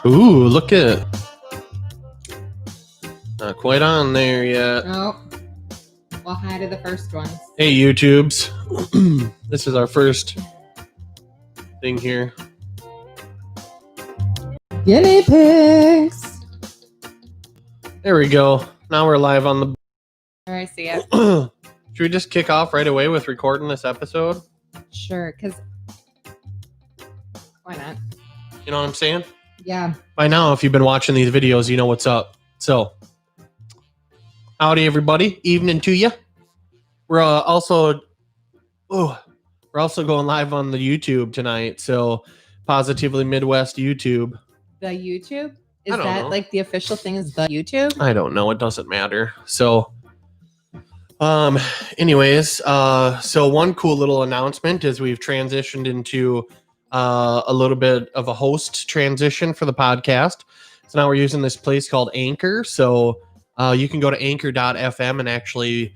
Ooh, look at not quite on there yet. Oh, well, hi to the first ones. Hey, YouTubes. This is our first thing here. Guinea pigs. There we go. Now we're live on the... All right, see ya. Should we just kick off right away with recording this episode? Sure, because why not? You know what I'm saying? Yeah. By now, if you've been watching these videos, you know what's up. So, howdy, everybody. Evening to you. We're also going live on the YouTube tonight. So, Positively Midwest YouTube. The YouTube? I Is don't that know. like the official thing is the YouTube? I don't know. It doesn't matter. So, anyways, so one cool little announcement is we've transitioned into a little bit of a host transition for the podcast. So now we're using this place called Anchor. So you can go to anchor.fm and actually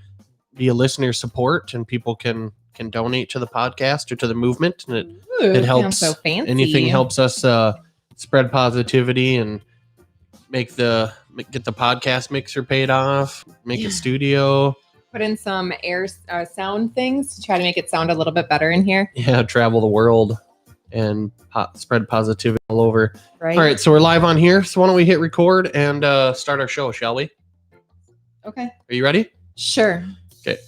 be a listener support, and people can donate to the podcast or to the movement, and it helps. So fancy. Anything helps us spread positivity and get the podcast mixer paid off, make a studio. Put in some air sound things to try to make it sound a little bit better in here. Yeah, travel the world and spread positivity all over. Right. All right, so we're live on here. So why don't we hit record and start our show, shall we? Okay. Are you ready? Sure. Okay.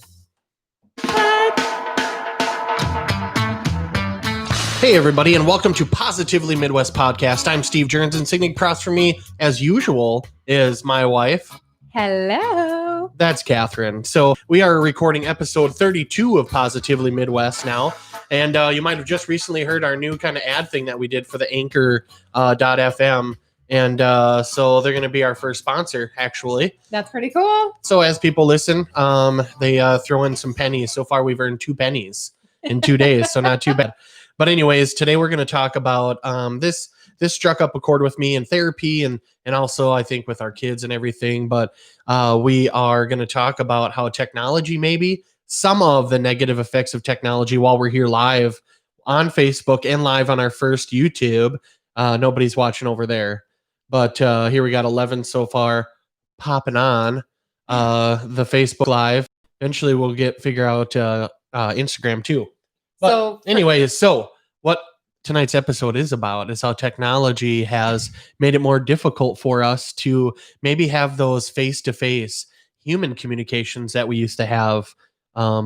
Hey, everybody, and welcome to Positively Midwest Podcast. I'm Steve Jerns, and sitting across from me, as usual, is my wife. Hello. That's Catherine. So we are recording episode 32 of Positively Midwest now. And you might have just recently heard our new kind of ad thing that we did for the Anchor.fm. And so they're going to be our first sponsor, actually. That's pretty cool. So as people listen, they throw in some pennies. So far, we've earned 2 pennies in 2 days, so not too bad. But anyways, today we're going to talk about this struck up a chord with me in therapy and also I think with our kids and everything. But we are going to talk about how technology, maybe some of the negative effects of technology while we're here live on Facebook and live on our first YouTube. Nobody's watching over there. But here we got 11 so far popping on the Facebook Live. Eventually we'll figure out Instagram too. But anyways, so what tonight's episode is about is how technology has made it more difficult for us to maybe have those face-to-face human communications that we used to have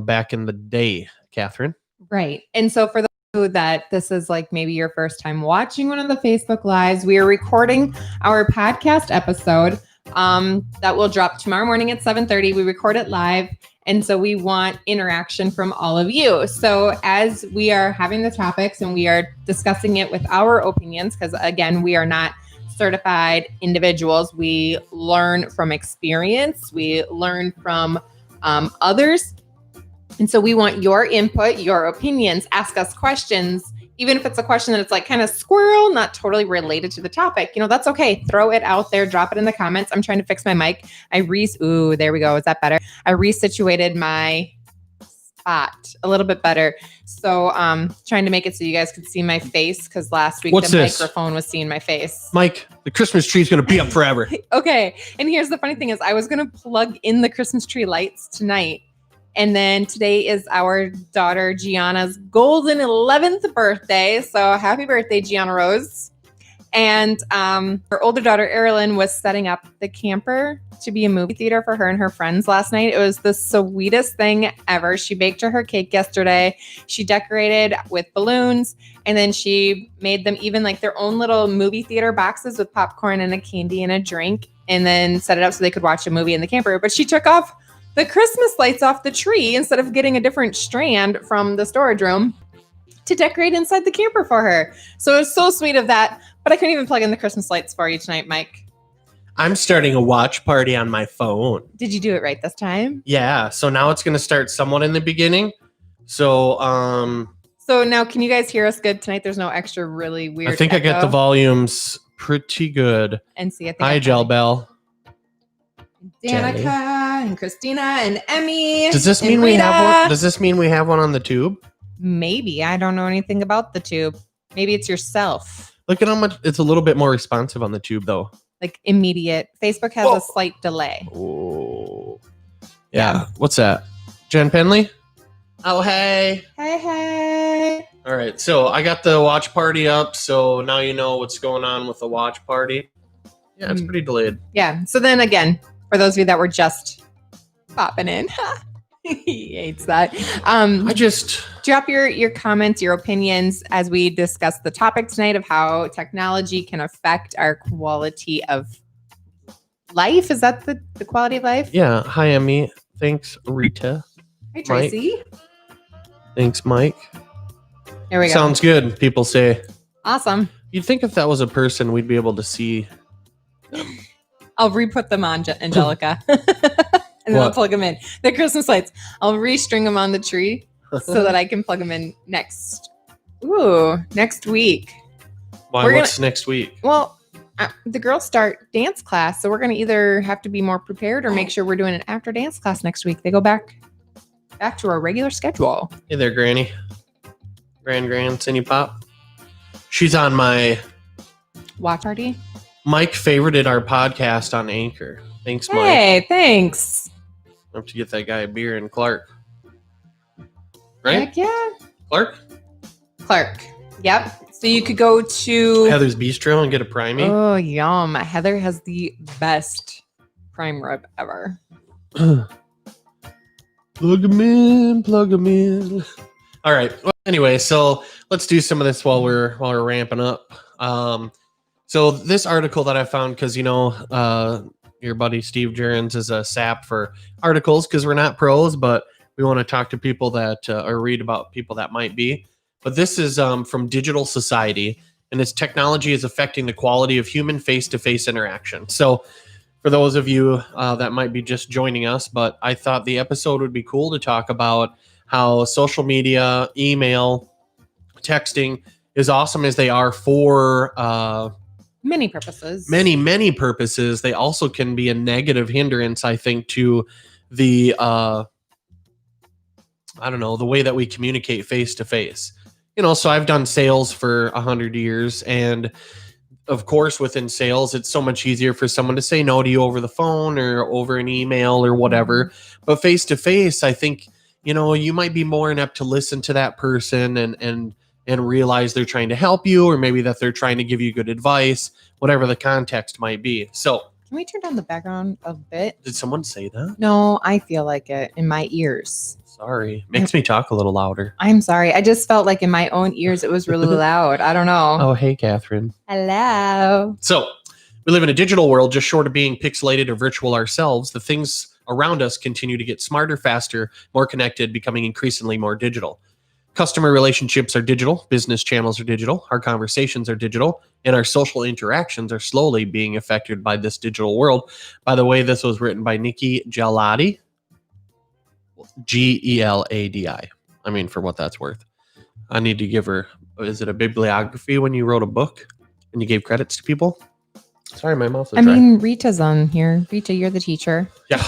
back in the day, Catherine. Right. And so for that this is like maybe your first time watching one of the Facebook Lives, we are recording our podcast episode that will drop tomorrow morning at 7:30. We record it live. And so we want interaction from all of you. So as we are having the topics and we are discussing it with our opinions, because again, we are not certified individuals. We learn from experience. We learn from others. And so we want your input, your opinions, ask us questions, even if it's a question that it's like kind of squirrel, not totally related to the topic, that's okay. Throw it out there, drop it in the comments. I'm trying to fix my mic. Ooh, there we go. Is that better? I resituated my spot a little bit better. So trying to make it so you guys could see my face because last week microphone was seeing my face. Mike, the Christmas tree is going to be up forever. Okay. And here's the funny thing is I was going to plug in the Christmas tree lights tonight. And then today is our daughter Gianna's golden 11th birthday. So happy birthday, Gianna Rose. And her older daughter, Erilyn, was setting up the camper to be a movie theater for her and her friends last night. It was the sweetest thing ever. She baked her cake yesterday. She decorated with balloons. And then she made them even like their own little movie theater boxes with popcorn and a candy and a drink. And then set it up so they could watch a movie in the camper. But she took off the Christmas lights off the tree instead of getting a different strand from the storage room to decorate inside the camper for her. So it was so sweet of that, but I couldn't even plug in the Christmas lights for you tonight, Mike. I'm starting a watch party on my phone. Did you do it right this time? Yeah, so now it's going to start somewhat in the beginning. So now can you guys hear us good tonight? There's no extra really weird I think echo. I got the volumes pretty good. And see, I think Hi, Gel Bell. Danica and Christina and Emmy. Does this mean we have one? Does this mean we have one on the tube? Maybe. I don't know anything about the tube. Maybe it's yourself. Look at how much it's a little bit more responsive on the tube though. Like immediate. Facebook has a slight delay. Oh. Yeah. What's that? Jen Penley? Oh, hey. Hey. All right. So I got the watch party up. So now you know what's going on with the watch party. Yeah, it's pretty delayed. Yeah. So then again, for those of you that were just popping in, he hates that. I just drop your comments, your opinions as we discuss the topic tonight of how technology can affect our quality of life. Is that the quality of life? Yeah. Hi, Emmy. Thanks, Rita. Hi, Tracy. Thanks, Mike. There we go. Sounds good, people say. Awesome. You'd think if that was a person, we'd be able to see. I'll re-put them on, Angelica. And then I'll plug them in. The Christmas lights. I'll restring them on the tree so that I can plug them in next week. Why? What's next week? Well, the girls start dance class, so we're going to either have to be more prepared or make sure we're doing an after dance class next week. They go back to our regular schedule. Hey there, Granny. Grand Cindy Pop. She's on my watch party. Mike favorited our podcast on Anchor. Thanks, Mike. Hey, thanks. I have to get that guy a beer and Clark. Right? Heck yeah. Clark. Yep. So you could go to Heather's Bistro and get a primey. Oh, yum. Heather has the best prime rib ever. Plug them in. All right. Well, anyway, so let's do some of this while we're ramping up. So this article that I found, because your buddy Steve Gerens is a sap for articles because we're not pros, but we want to talk to people that or read about people that might be. But this is from Digital Society, and its technology is affecting the quality of human face-to-face interaction. So for those of you that might be just joining us, but I thought the episode would be cool to talk about how social media, email, texting, as awesome as they are for many purposes, many purposes, they also can be a negative hindrance, I think, to the the way that we communicate face to face. So I've done sales for 100 years, and of course, within sales, it's so much easier for someone to say no to you over the phone or over an email or whatever. But face to face, I think, you might be more inept to listen to that person and realize they're trying to help you, or maybe that they're trying to give you good advice, whatever the context might be. So can we turn down the background a bit? Did someone say that? No, I feel like it in my ears. Sorry. Makes me talk a little louder. I'm sorry. I just felt like in my own ears it was really loud. I don't know. Oh, hey, Catherine. Hello. So we live in a digital world just short of being pixelated or virtual ourselves. The things around us continue to get smarter, faster, more connected, becoming increasingly more digital. Customer relationships are digital, business channels are digital, our conversations are digital, and our social interactions are slowly being affected by this digital world. By the way, this was written by Nikki Geladi, Geladi. I mean, for what that's worth. I need to give her, is it a bibliography when you wrote a book and you gave credits to people? Sorry, my mouth is dry. Rita's on here. Rita, you're the teacher. Yeah.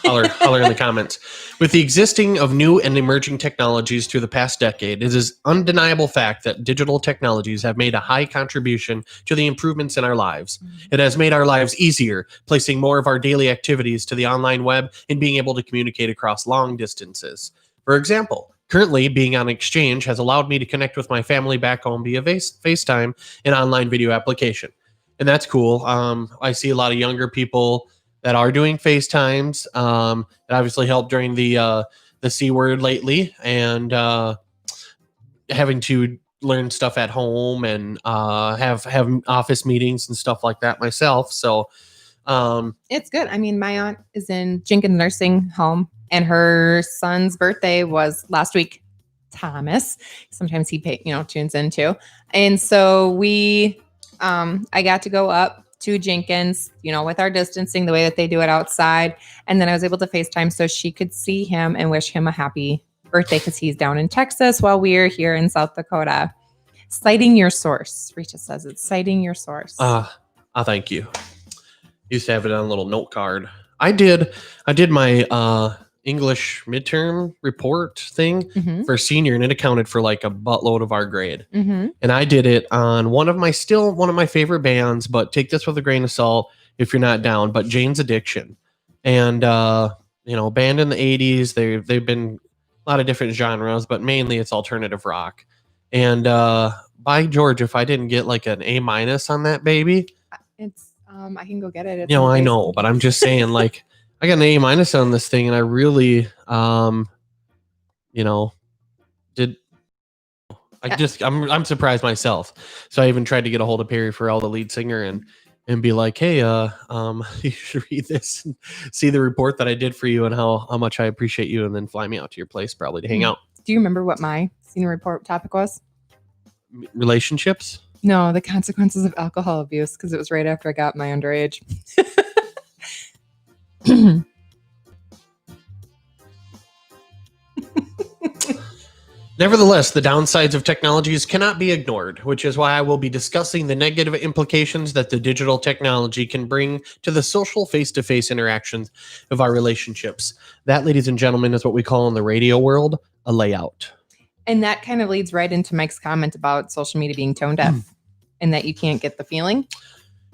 Holler in the comments. With the existing of new and emerging technologies through the past decade, it is undeniable fact that digital technologies have made a high contribution to the improvements in our lives. It has made our lives easier, placing more of our daily activities to the online web and being able to communicate across long distances. For example, currently being on Exchange has allowed me to connect with my family back home via FaceTime, an online video application. And that's cool. I see a lot of younger people that are doing FaceTimes. It obviously helped during the C word lately, and having to learn stuff at home and have office meetings and stuff like that myself. So it's good. I mean, my aunt is in Jenkins nursing home, and her son's birthday was last week. Thomas, sometimes he tunes in too, and so I got to go up to Jenkins, with our distancing, the way that they do it outside. And then I was able to FaceTime so she could see him and wish him a happy birthday because he's down in Texas while we're here in South Dakota. Citing your source. Rita says it's citing your source. Thank you. Used to have it on a little note card. I did my English midterm report thing Mhm. for senior, and it accounted for like a buttload of our grade. Mhm. And I did it on one of my favorite bands, but take this with a grain of salt if you're not down, but Jane's Addiction. And band in the 80s, they've been a lot of different genres, but mainly it's alternative rock. And by George, if I didn't get like an A- on that baby, It's I can go get it. It's you know, in I the know, basement. but I'm just saying, like, I got an A- on this thing, and I really did I'm surprised myself. So I even tried to get a hold of Perry Farrell, the lead singer, and be like, hey, you should read this and see the report that I did for you and how much I appreciate you, and then fly me out to your place probably to hang out. Do you remember what my senior report topic was? Relationships? No, the consequences of alcohol abuse, because it was right after I got my underage. Nevertheless, the downsides of technologies cannot be ignored, which is why I will be discussing the negative implications that the digital technology can bring to the social face-to-face interactions of our relationships. That, ladies and gentlemen, is what we call in the radio world a layout. And that kind of leads right into Mike's comment about social media being tone deaf and that you can't get the feeling.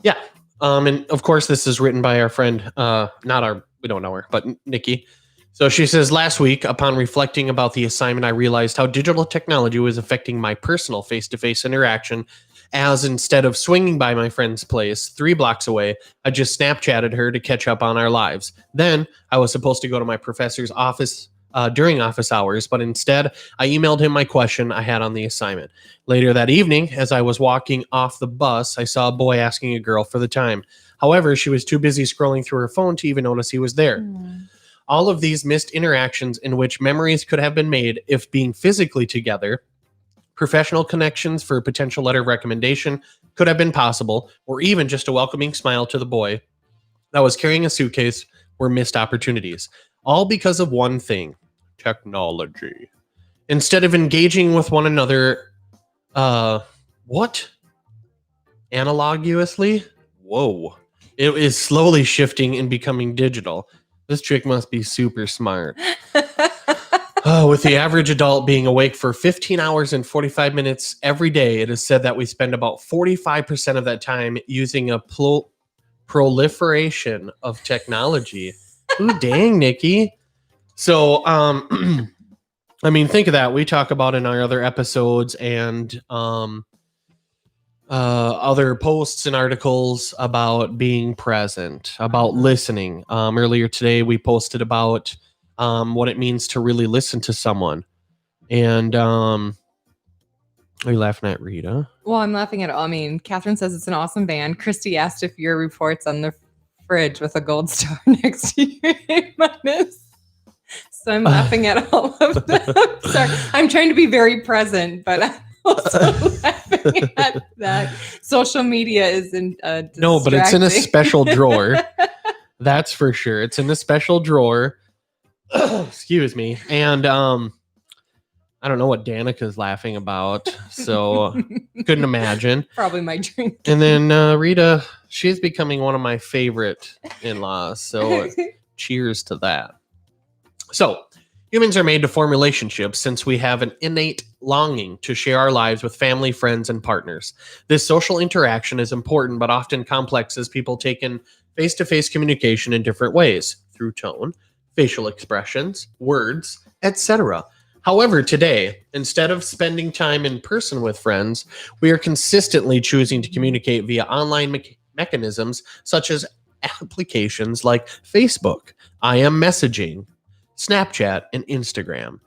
Yeah. And of course, this is written by our friend, we don't know her, but Nikki. So she says, last week, upon reflecting about the assignment, I realized how digital technology was affecting my personal face-to-face interaction, as instead of swinging by my friend's place 3 blocks away, I just Snapchatted her to catch up on our lives. Then I was supposed to go to my professor's office during office hours, but instead I emailed him my question I had on the assignment. Later that evening, as I was walking off the bus, I saw a boy asking a girl for the time. However, she was too busy scrolling through her phone to even notice he was there. All of these missed interactions in which memories could have been made if being physically together, professional connections for a potential letter of recommendation could have been possible, or even just a welcoming smile to the boy that was carrying a suitcase were missed opportunities. All because of one thing: technology. Instead of engaging with one another, analogously? Whoa. It is slowly shifting and becoming digital. This chick must be super smart. With the average adult being awake for 15 hours and 45 minutes every day, it is said that we spend about 45% of that time using a proliferation of technology. Ooh, dang, Nikki. So, I mean, think of that. We talk about in our other episodes and other posts and articles about being present, about listening. Earlier today, we posted about what it means to really listen to someone. And are you laughing at Rita? Well, I'm laughing at all. I mean, Catherine says it's an awesome band. Christy asked if your report's on the fridge with a gold star next to your A-. So I'm laughing at all of them. Sorry, I'm trying to be very present, but I'm also laughing at that. Social media isn't No, but it's in a distracting. special drawer. That's for sure. It's in a special drawer. Excuse me. And I don't know what Danica's laughing about, so couldn't imagine. Probably my drink. And then Rita, she's becoming one of my favorite in-laws, so cheers to that. So, humans are made to form relationships since we have an innate longing to share our lives with family, friends, and partners. This social interaction is important but often complex as people take in face-to-face communication in different ways, through tone, facial expressions, words, etc. However, today, instead of spending time in person with friends, we are consistently choosing to communicate via online mechanisms such as applications like Facebook, IM messaging, Snapchat, and Instagram.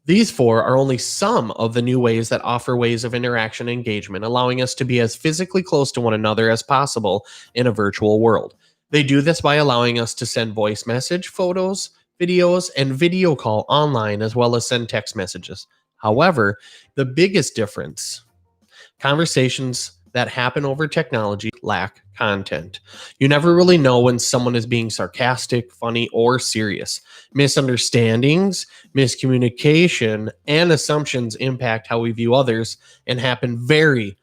These 4 are only some of the new ways that offer ways of interaction and engagement, allowing us to be as physically close to one another as possible in a virtual world. They do this by allowing us to send voice message, photos, videos, and video call online, as well as send text messages. However, the biggest difference: conversations that happen over technology lack content. You never really know when someone is being sarcastic, funny, or serious. Misunderstandings, miscommunication, and assumptions impact how we view others and happen very,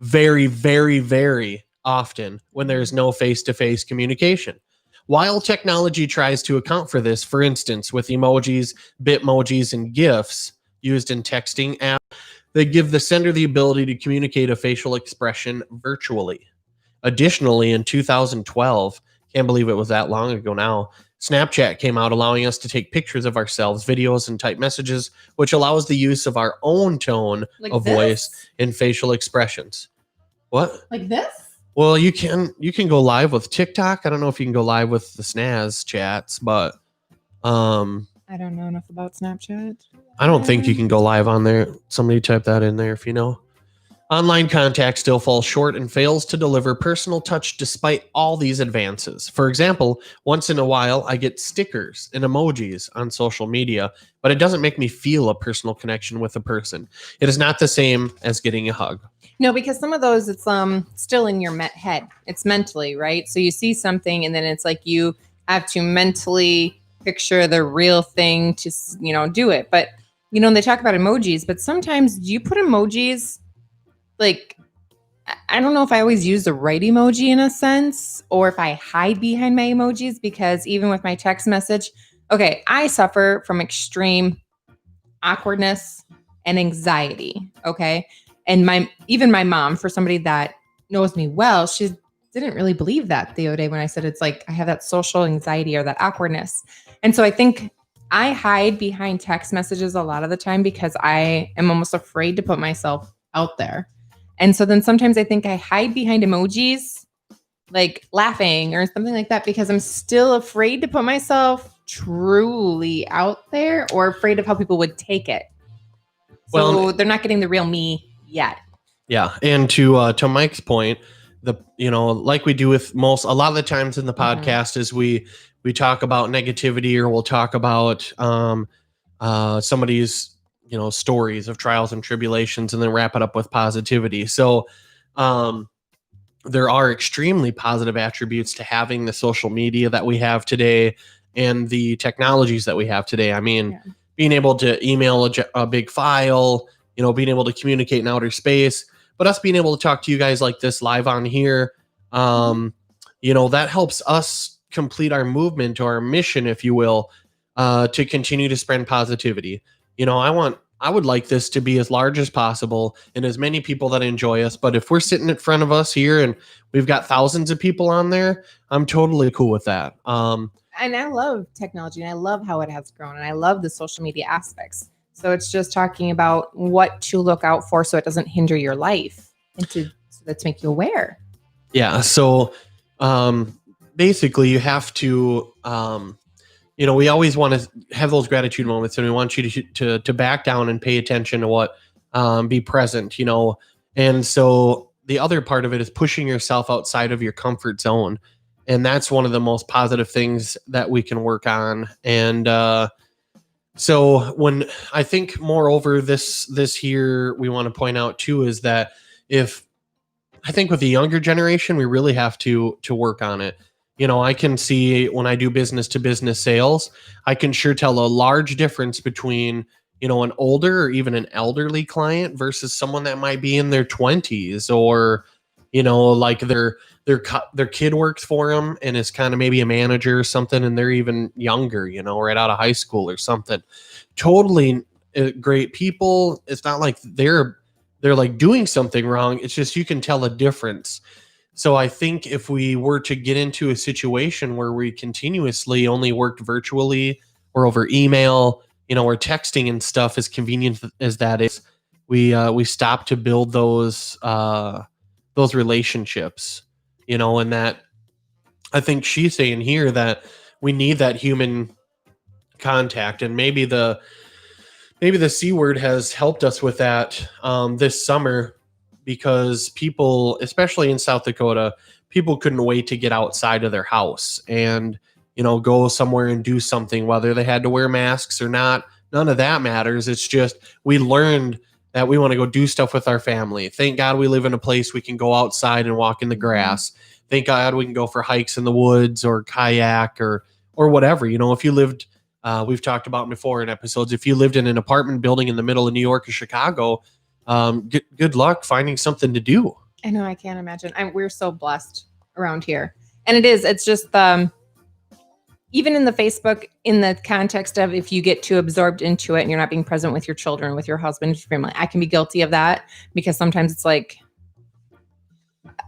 very, very, very often when there is no face-to-face communication. While technology tries to account for this, for instance, with emojis, bitmojis, and GIFs used in texting apps, they give the sender the ability to communicate a facial expression virtually. Additionally, in 2012, can't believe it was that long ago now, Snapchat came out allowing us to take pictures of ourselves, videos, and type messages, which allows the use of our own tone Like of this? voice and facial expressions. What? Like this? Well, you can go live with TikTok. I don't know if you can go live with the Snaz chats, but I don't know enough about Snapchat. I don't think you can go live on there. Somebody type that in there if you know. Online contact still falls short and fails to deliver personal touch despite all these advances. For example, once in a while, I get stickers and emojis on social media, but it doesn't make me feel a personal connection with a person. It is not the same as getting a hug. No, because some of those, it's still in your head. It's mentally, right? So you see something and then it's like you have to mentally picture the real thing to, do it. But, they talk about emojis, but sometimes you put emojis, like, I don't know if I always use the right emoji in a sense, or if I hide behind my emojis, because even with my text message, okay, I suffer from extreme awkwardness and anxiety. Okay. And even my mom, for somebody that knows me well, she didn't really believe that the other day when I said it's like I have that social anxiety or that awkwardness. And so I think I hide behind text messages a lot of the time because I am almost afraid to put myself out there. And so then sometimes I think I hide behind emojis, like laughing or something like that, because I'm still afraid to put myself truly out there or afraid of how people would take it. So they're not getting the real me yet. Yeah. And to Mike's point, like we do with a lot of the times in the podcast is we talk about negativity, or we'll talk about somebody's stories of trials and tribulations, and then wrap it up with positivity. So there are extremely positive attributes to having the social media that we have today and the technologies that we have today. I mean, being able to email a big file, being able to communicate in outer space, but us being able to talk to you guys like this live on here, that helps us complete our movement or our mission, if you will, to continue to spread positivity. I would like this to be as large as possible and as many people that enjoy us. But if we're sitting in front of us here and we've got thousands of people on there, I'm totally cool with that. And I love technology and I love how it has grown and I love the social media aspects. So it's just talking about what to look out for so it doesn't hinder your life and so to make you aware. Yeah. So basically you have to, we always want to have those gratitude moments, and we want you to back down and pay attention to what, be present, and so the other part of it is pushing yourself outside of your comfort zone. And that's one of the most positive things that we can work on. And, so when I think moreover, this here, we want to point out too, is that I think with the younger generation, we really have to work on it. I can see when I do business to business sales, I can sure tell a large difference between, an older or even an elderly client versus someone that might be in their 20s, or, like their kid works for them and is kind of maybe a manager or something, and they're even younger, right out of high school or something. Totally great people. It's not like they're like doing something wrong. It's just you can tell a difference. So I think if we were to get into a situation where we continuously only worked virtually or over email, or texting and stuff, as convenient as that is, we stop to build those relationships, and that I think she's saying here that we need that human contact, and maybe the C word has helped us with that this summer, because people, especially in South Dakota, people couldn't wait to get outside of their house and, go somewhere and do something, whether they had to wear masks or not. None of that matters. It's just we learned that we want to go do stuff with our family. Thank God we live in a place we can go outside and walk in the grass. Thank God we can go for hikes in the woods or kayak or whatever. If you lived, we've talked about before in episodes, if you lived in an apartment building in the middle of New York or Chicago, good luck finding something to do. I know, I can't imagine. We're so blessed around here. And it's just even in the Facebook, in the context of if you get too absorbed into it and you're not being present with your children, with your husband, with your family, I can be guilty of that because sometimes it's like,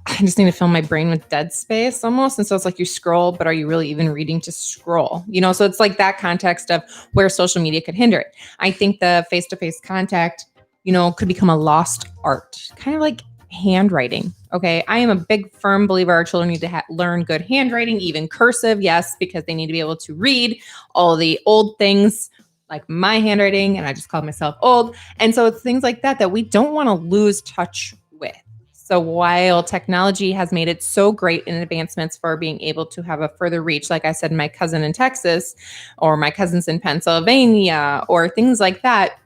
I just need to fill my brain with dead space almost. And so it's like you scroll, but are you really even reading to scroll? So it's like that context of where social media could hinder it. I think the face-to-face contact, could become a lost art, kind of like handwriting. Okay. I am a big firm believer our children need to learn good handwriting, even cursive. Yes, because they need to be able to read all the old things like my handwriting. And I just called myself old. And so it's things like that we don't want to lose touch with. So while technology has made it so great in advancements for being able to have a further reach, like I said, my cousin in Texas or my cousins in Pennsylvania or things like that,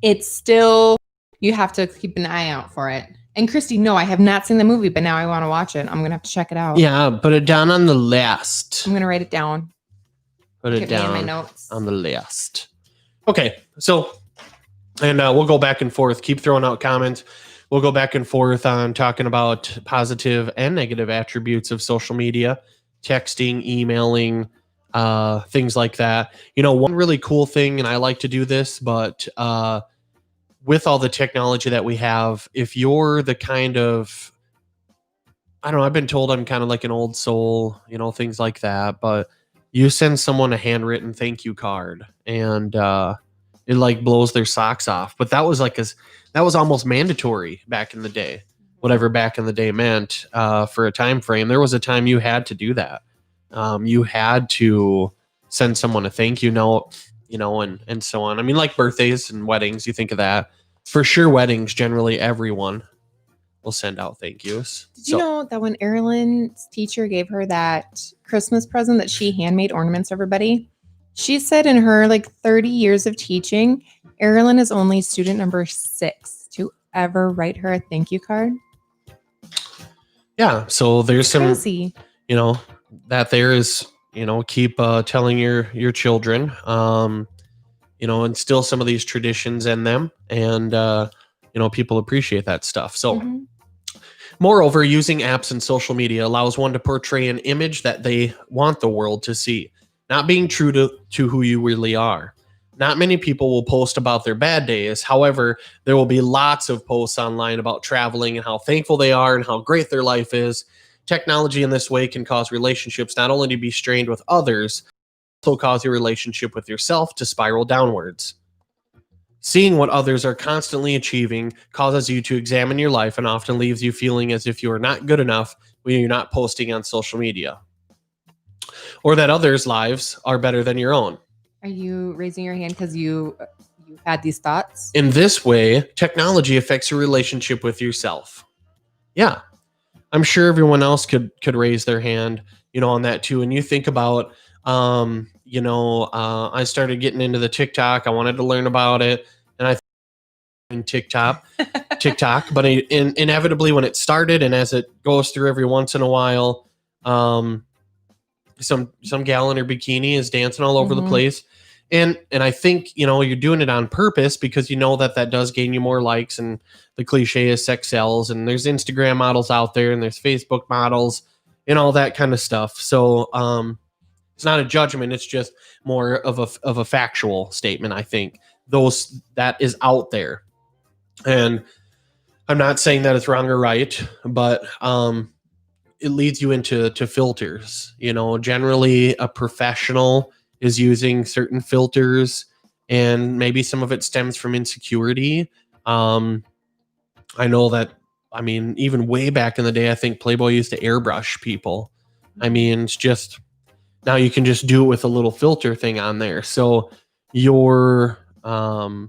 it's still, you have to keep an eye out for it. And Christy, no, I have not seen the movie, but now I want to watch it. I'm going to have to check it out. Yeah, put it down on the list. I'm going to write it down. Put it down in my notes. on the list. Okay, so, and we'll go back and forth. Keep throwing out comments. We'll go back and forth on talking about positive and negative attributes of social media, texting, emailing, things like that. One really cool thing, and I like to do this, but with all the technology that we have, if you're the kind of, I don't know, I've been told I'm kind of like an old soul, things like that, but you send someone a handwritten thank you card and it like blows their socks off. But that was that was almost mandatory back in the day, whatever back in the day meant for a time frame. There was a time you had to do that. You had to send someone a thank you note, and so on. I mean, like birthdays and weddings, you think of that. For sure, weddings, generally everyone will send out thank yous. Did you know that when Erilyn's teacher gave her that Christmas present that she handmade ornaments for everybody, she said in her 30 years of teaching, Erilyn is only student number 6 to ever write her a thank you card. Yeah, so there's some, crazy. That there is, keep telling your children, instill some of these traditions in them, and people appreciate that stuff. So moreover, using apps and social media allows one to portray an image that they want the world to see, not being true to who you really are. Not many people will post about their bad days. However, there will be lots of posts online about traveling and how thankful they are and how great their life is. Technology in this way can cause relationships not only to be strained with others, but also cause your relationship with yourself to spiral downwards. Seeing what others are constantly achieving causes you to examine your life and often leaves you feeling as if you are not good enough when you're not posting on social media, or that others' lives are better than your own. Are you raising your hand because you had these thoughts? In this way, technology affects your relationship with yourself. Yeah. I'm sure everyone else could raise their hand, on that too. And you think about, I started getting into the TikTok. I wanted to learn about it, and I in TikTok, but inevitably when it started and as it goes through every once in a while, some gal in her bikini is dancing all over the place. And I think, you're doing it on purpose because that does gain you more likes, and the cliche is sex sells, and there's Instagram models out there and there's Facebook models and all that kind of stuff. So it's not a judgment. It's just more of a factual statement. I think that is out there, and I'm not saying that it's wrong or right, but it leads you into filters. Generally a professional is using certain filters, and maybe some of it stems from insecurity. I know that, even way back in the day, I think Playboy used to airbrush people. It's just, now you can just do it with a little filter thing on there. So you're, yeah.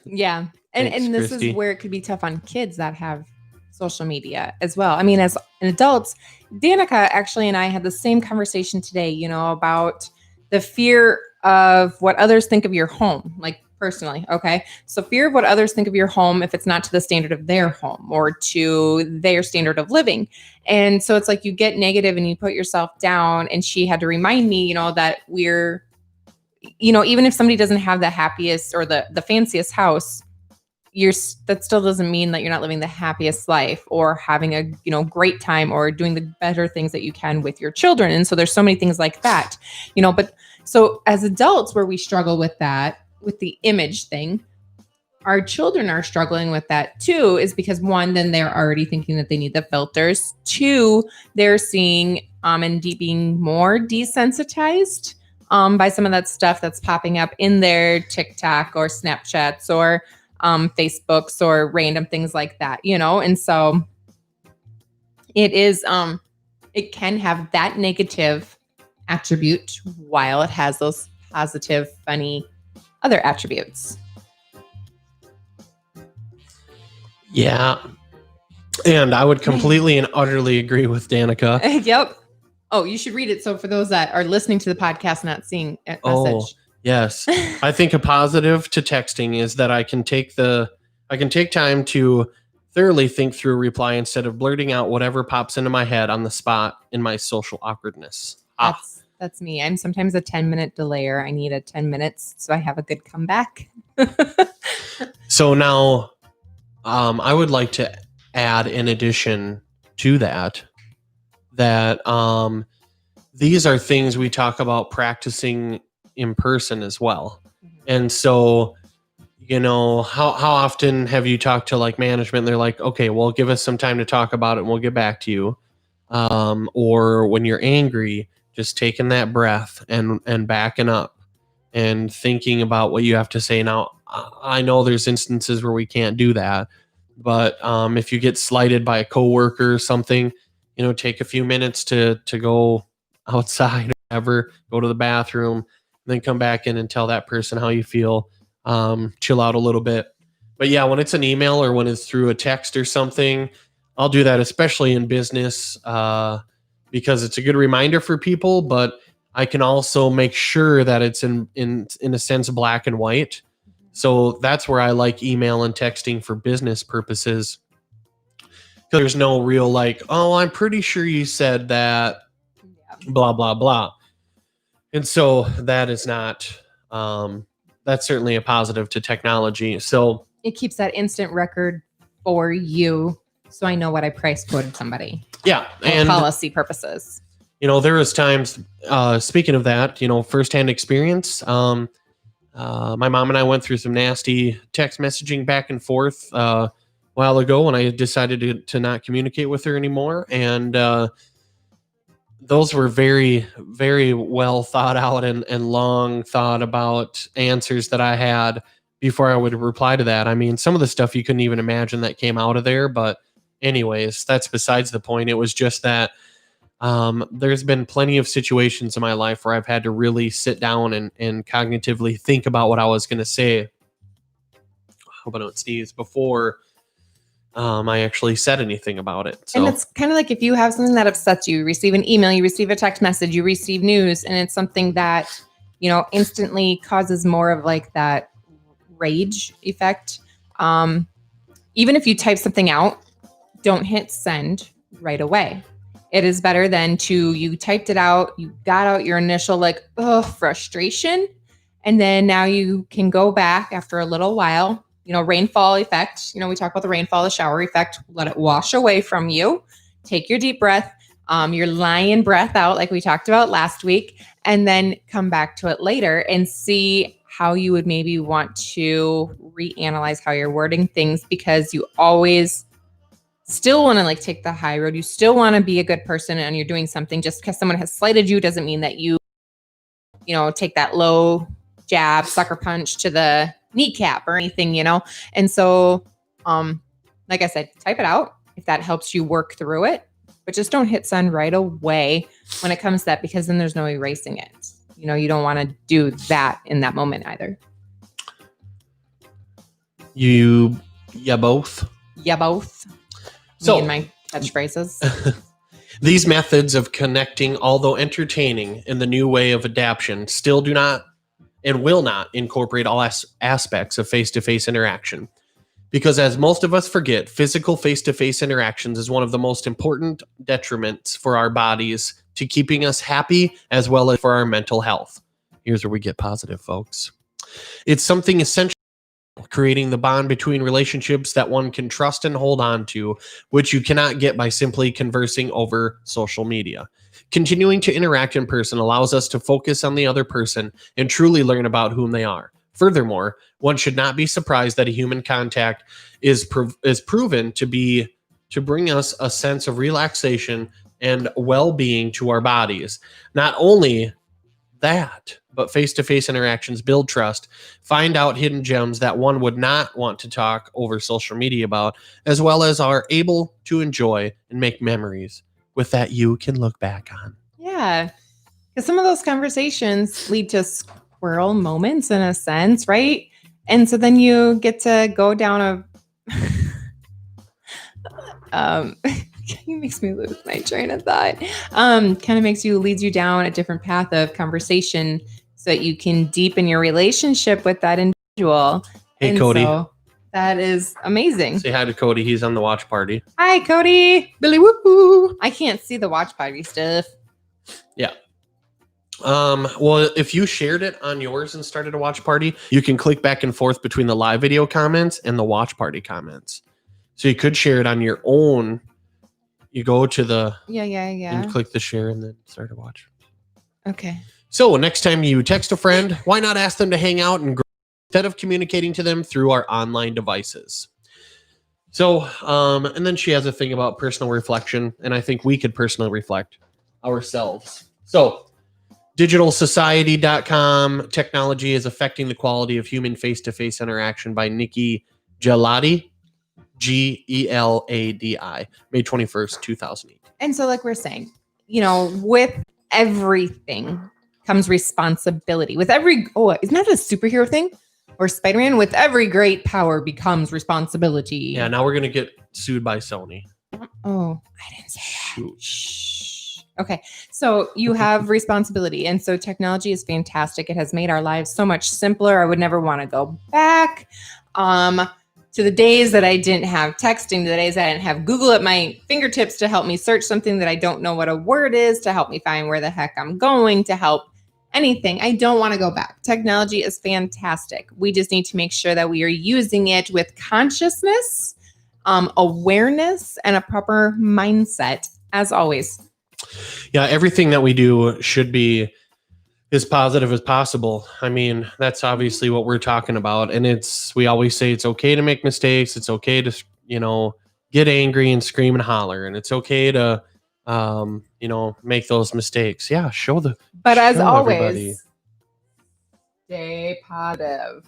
Thanks, and this Christy. Is where it could be tough on kids that have social media as well. As adults, Danica actually and I had the same conversation today, about the fear of what others think of your home, personally. Okay. So fear of what others think of your home if it's not to the standard of their home or to their standard of living. And so it's like you get negative and you put yourself down. And she had to remind me, that we're, even if somebody doesn't have the happiest or the fanciest house, that still doesn't mean that you're not living the happiest life or having a, great time or doing the better things that you can with your children. And so there's so many things like that, but so as adults where we struggle with that, with the image thing, our children are struggling with that too, is because one, then they're already thinking that they need the filters. Two, they're seeing and being more desensitized by some of that stuff that's popping up in their TikTok or Snapchats or Facebooks or random things like that, and so it is, it can have that negative attribute while it has those positive, funny other attributes. Yeah. And I would completely and utterly agree with Danica. Yep. Oh, you should read it. So for those that are listening to the podcast, not seeing a message. Yes. I think a positive to texting is that I can take time to thoroughly think through a reply instead of blurting out whatever pops into my head on the spot in my social awkwardness. That's me. I'm sometimes a 10-minute delayer. I need a 10 minutes so I have a good comeback. So now I would like to add in addition to that these are things we talk about practicing in person as well. Mm-hmm. And so, how often have you talked to like management? And they're like, okay, well, give us some time to talk about it and we'll get back to you. Or when you're angry, just taking that breath and backing up and thinking about what you have to say. Now, I know there's instances where we can't do that, but if you get slighted by a coworker or something, take a few minutes to go outside or whatever, go to the bathroom, then come back in and tell that person how you feel, chill out a little bit. But yeah, when it's an email or when it's through a text or something, I'll do that, especially in business, because it's a good reminder for people, but I can also make sure that it's in a sense black and white. So that's where I like email and texting for business purposes. There's no real like, oh, I'm pretty sure you said that, blah, blah, blah. And so that is not, that's certainly a positive to technology. So it keeps that instant record for you. So I know what I price quoted somebody. Yeah. And policy purposes. There was times, speaking of that, firsthand experience, my mom and I went through some nasty text messaging back and forth a while ago when I decided to not communicate with her anymore. And those were very, very well thought out and long thought about answers that I had before I would reply to that. I mean, some of the stuff you couldn't even imagine that came out of there. But anyways, that's besides the point. It was just that there's been plenty of situations in my life where I've had to really sit down and cognitively think about what I was going to say. I hope I don't sneeze before I actually said anything about it. So. And it's kind of like if you have something that upsets you, receive an email, you receive a text message, you receive news, and it's something that, instantly causes more of like that rage effect. Even if you type something out, don't hit send right away. It is better than you typed it out, you got out your initial frustration, and then now you can go back after a little while, rainfall effect. We talk about the rainfall, the shower effect, let it wash away from you, take your deep breath, your lion breath out like we talked about last week, and then come back to it later and see how you would maybe want to reanalyze how you're wording things, because you always still want to take the high road. You still want to be a good person, and you're doing something. Just because someone has slighted you doesn't mean that you take that low jab, sucker punch to the kneecap or anything, And so, like I said, type it out if that helps you work through it, but just don't hit send right away when it comes to that, because then there's no erasing it. You don't want to do that in that moment either. Yeah, both. Yeah, both. So, me and my catchphrases. These methods of connecting, although entertaining in the new way of adaptation, still do not and will not incorporate all aspects of face-to-face interaction. Because as most of us forget, physical face-to-face interactions is one of the most important detriments for our bodies to keeping us happy as well as for our mental health. Here's where we get positive, folks. It's something essential creating the bond between relationships that one can trust and hold on to, which you cannot get by simply conversing over social media. Continuing to interact in person allows us to focus on the other person and truly learn about whom they are. Furthermore, one should not be surprised that a human contact is proven to bring us a sense of relaxation and well-being to our bodies. Not only that, but face-to-face interactions build trust, find out hidden gems that one would not want to talk over social media about, as well as are able to enjoy and make memories with that you can look back on. Yeah. Because some of those conversations lead to squirrel moments in a sense, right? And so then you get to go down it makes me lose my train of thought. Kind of leads you down a different path of conversation so that you can deepen your relationship with that individual. Hey, And Cody. so that is amazing. Say hi to Cody. He's on the watch party. Hi, Cody. Billy whoop. I can't see the watch party stuff. Yeah. Well, if you shared it on yours and started a watch party, you can click back and forth between the live video comments and the watch party comments. So you could share it on your own. You go to the Yeah. and click the share and then start a watch. Okay. So next time you text a friend, why not ask them to hang out and instead of communicating to them through our online devices? So, and then she has a thing about personal reflection, and I think we could personally reflect ourselves. So, digitalsociety.com, technology is affecting the quality of human face-to-face interaction by Nikki Geladi, Geladi, May 21st, 2008. And so, like we're saying, with everything comes responsibility. With isn't that a superhero thing? Or Spider-Man? With every great power becomes responsibility. Yeah, now we're going to get sued by Sony. Oh, I didn't say Shoot. that. Shh. Okay. So you have responsibility. And so technology is fantastic. It has made our lives so much simpler. I would never want to go back to the days that I didn't have texting, to the days that I didn't have Google at my fingertips to help me search something that I don't know what a word is, to help me find where the heck I'm going, to help anything. I don't want to go back. Technology is fantastic. We just need to make sure that we are using it with consciousness, awareness, and a proper mindset, as always. Yeah, everything that we do should be as positive as possible. I mean, that's obviously what we're talking about. And we always say it's okay to make mistakes. It's okay to, get angry and scream and holler. And it's okay to, make those mistakes. Yeah, But as show always, everybody. Stay positive.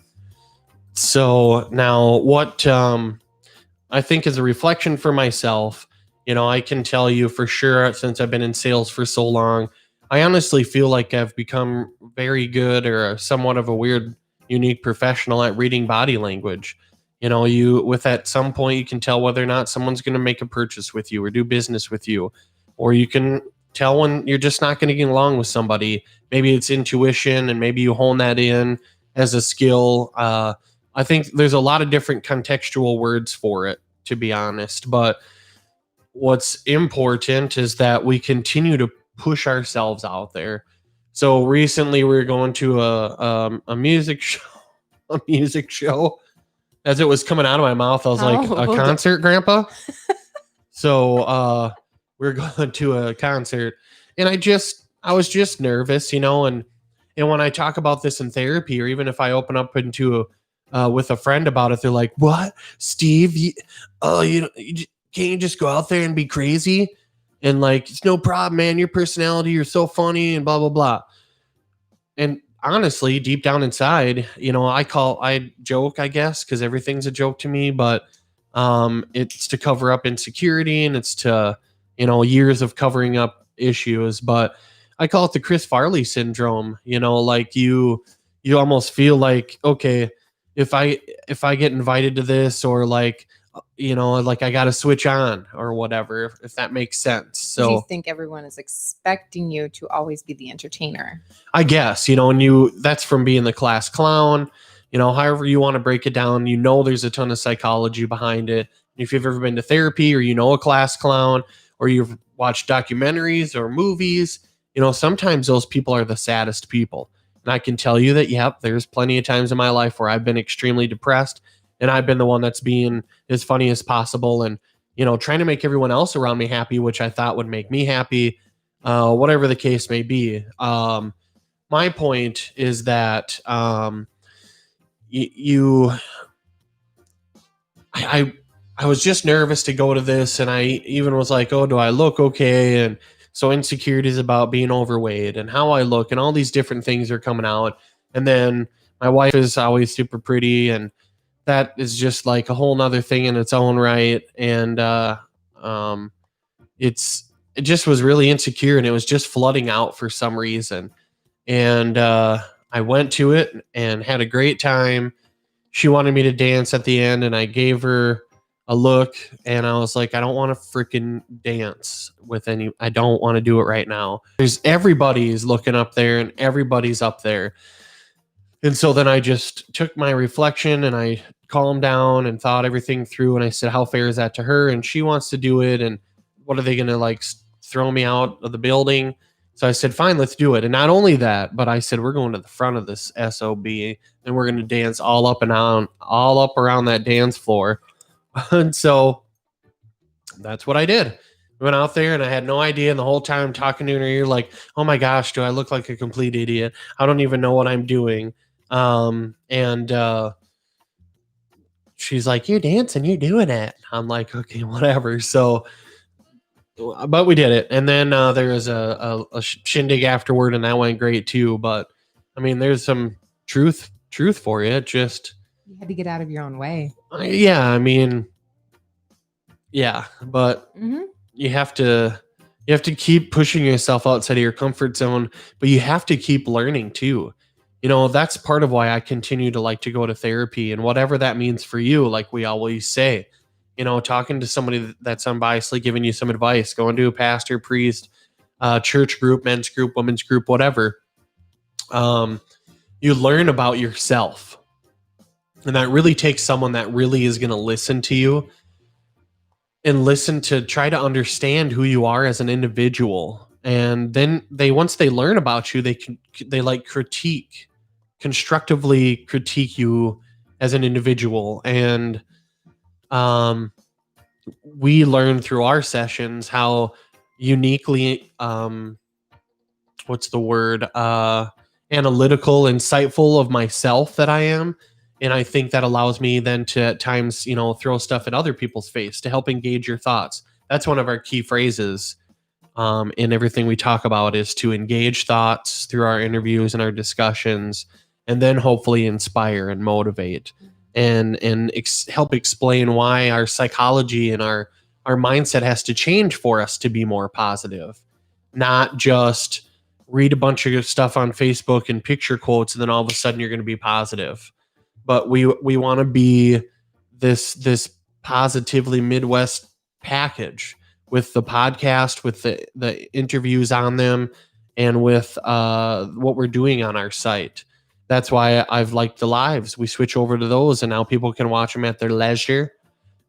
So now what I think is a reflection for myself, I can tell you for sure, since I've been in sales for so long, I honestly feel like I've become very good or somewhat of a weird, unique professional at reading body language. At some point you can tell whether or not someone's going to make a purchase with you or do business with you, or you can tell when you're just not going to get along with somebody. Maybe it's intuition and maybe you hone that in as a skill. I think there's a lot of different contextual words for it, to be honest. But what's important is that we continue to push ourselves out there. So recently we were going to a music show. As it was coming out of my mouth, I was like, a concert, Grandpa? So we're going to a concert, and I was just nervous, and when I talk about this in therapy, or even if I open up into with a friend about it, they're like, "What, Steve? Can't you just go out there and be crazy?" And like, it's no problem, man. Your personality, you're so funny, and blah blah blah. And honestly, deep down inside, I joke, I guess, because everything's a joke to me. But it's to cover up insecurity, and it's to years of covering up issues. But I call it the Chris Farley syndrome. Like you almost feel like, okay, if I get invited to this, or like I got to switch on or whatever, if that makes sense. So you think everyone is expecting you to always be the entertainer? I guess, and that's from being the class clown, however you want to break it down. There's a ton of psychology behind it. If you've ever been to therapy, or a class clown, or you've watched documentaries or movies, sometimes those people are the saddest people. And I can tell you that, yep, there's plenty of times in my life where I've been extremely depressed, and I've been the one that's being as funny as possible and, trying to make everyone else around me happy, which I thought would make me happy, whatever the case may be. My point is that I was just nervous to go to this, and I even was like, oh, do I look okay? And so insecurities about being overweight and how I look and all these different things are coming out. And then my wife is always super pretty, and that is just like a whole nother thing in its own right. And it just was really insecure, and it was just flooding out for some reason. And I went to it and had a great time. She wanted me to dance at the end, and I gave her a look, and I was like, I don't want to freaking dance with I don't want to do it right now. Everybody's looking up there, and everybody's up there. And so then I just took my reflection and I calmed down and thought everything through. And I said, how fair is that to her? And she wants to do it. And what are they going to like throw me out of the building? So I said, fine, let's do it. And not only that, but I said, we're going to the front of this SOB, and we're going to dance all up and down, all up around that dance floor. And so that's what I did. I went out there, and I had no idea. And the whole time talking to her, you're like, oh my gosh, do I look like a complete idiot? I don't even know what I'm doing. She's like, you're dancing, you're doing it. I'm like, okay, whatever. So, but we did it. And then there was a shindig afterward, and that went great too. But I mean, there's some truth for it. Just you had to get out of your own way. Yeah, I mean, yeah, but you have to keep pushing yourself outside of your comfort zone, but you have to keep learning too. That's part of why I continue to like to go to therapy, and whatever that means for you, like we always say, talking to somebody that's unbiasedly giving you some advice, going to a pastor, priest, church group, men's group, women's group, whatever. You learn about yourself. And that really takes someone that really is going to listen to you and listen to try to understand who you are as an individual. And then once they learn about you, they like constructively critique you as an individual. And we learn through our sessions how uniquely, analytical, insightful of myself that I am. And I think that allows me then to at times, throw stuff at other people's face to help engage your thoughts. That's one of our key phrases in everything we talk about, is to engage thoughts through our interviews and our discussions, and then hopefully inspire and motivate and help explain why our psychology and our mindset has to change for us to be more positive, not just read a bunch of stuff on Facebook and picture quotes, and then all of a sudden you're going to be positive. But we want to be this positively Midwest package with the podcast, with the interviews on them, and with what we're doing on our site. That's why I've liked the lives. We switch over to those, and now people can watch them at their leisure.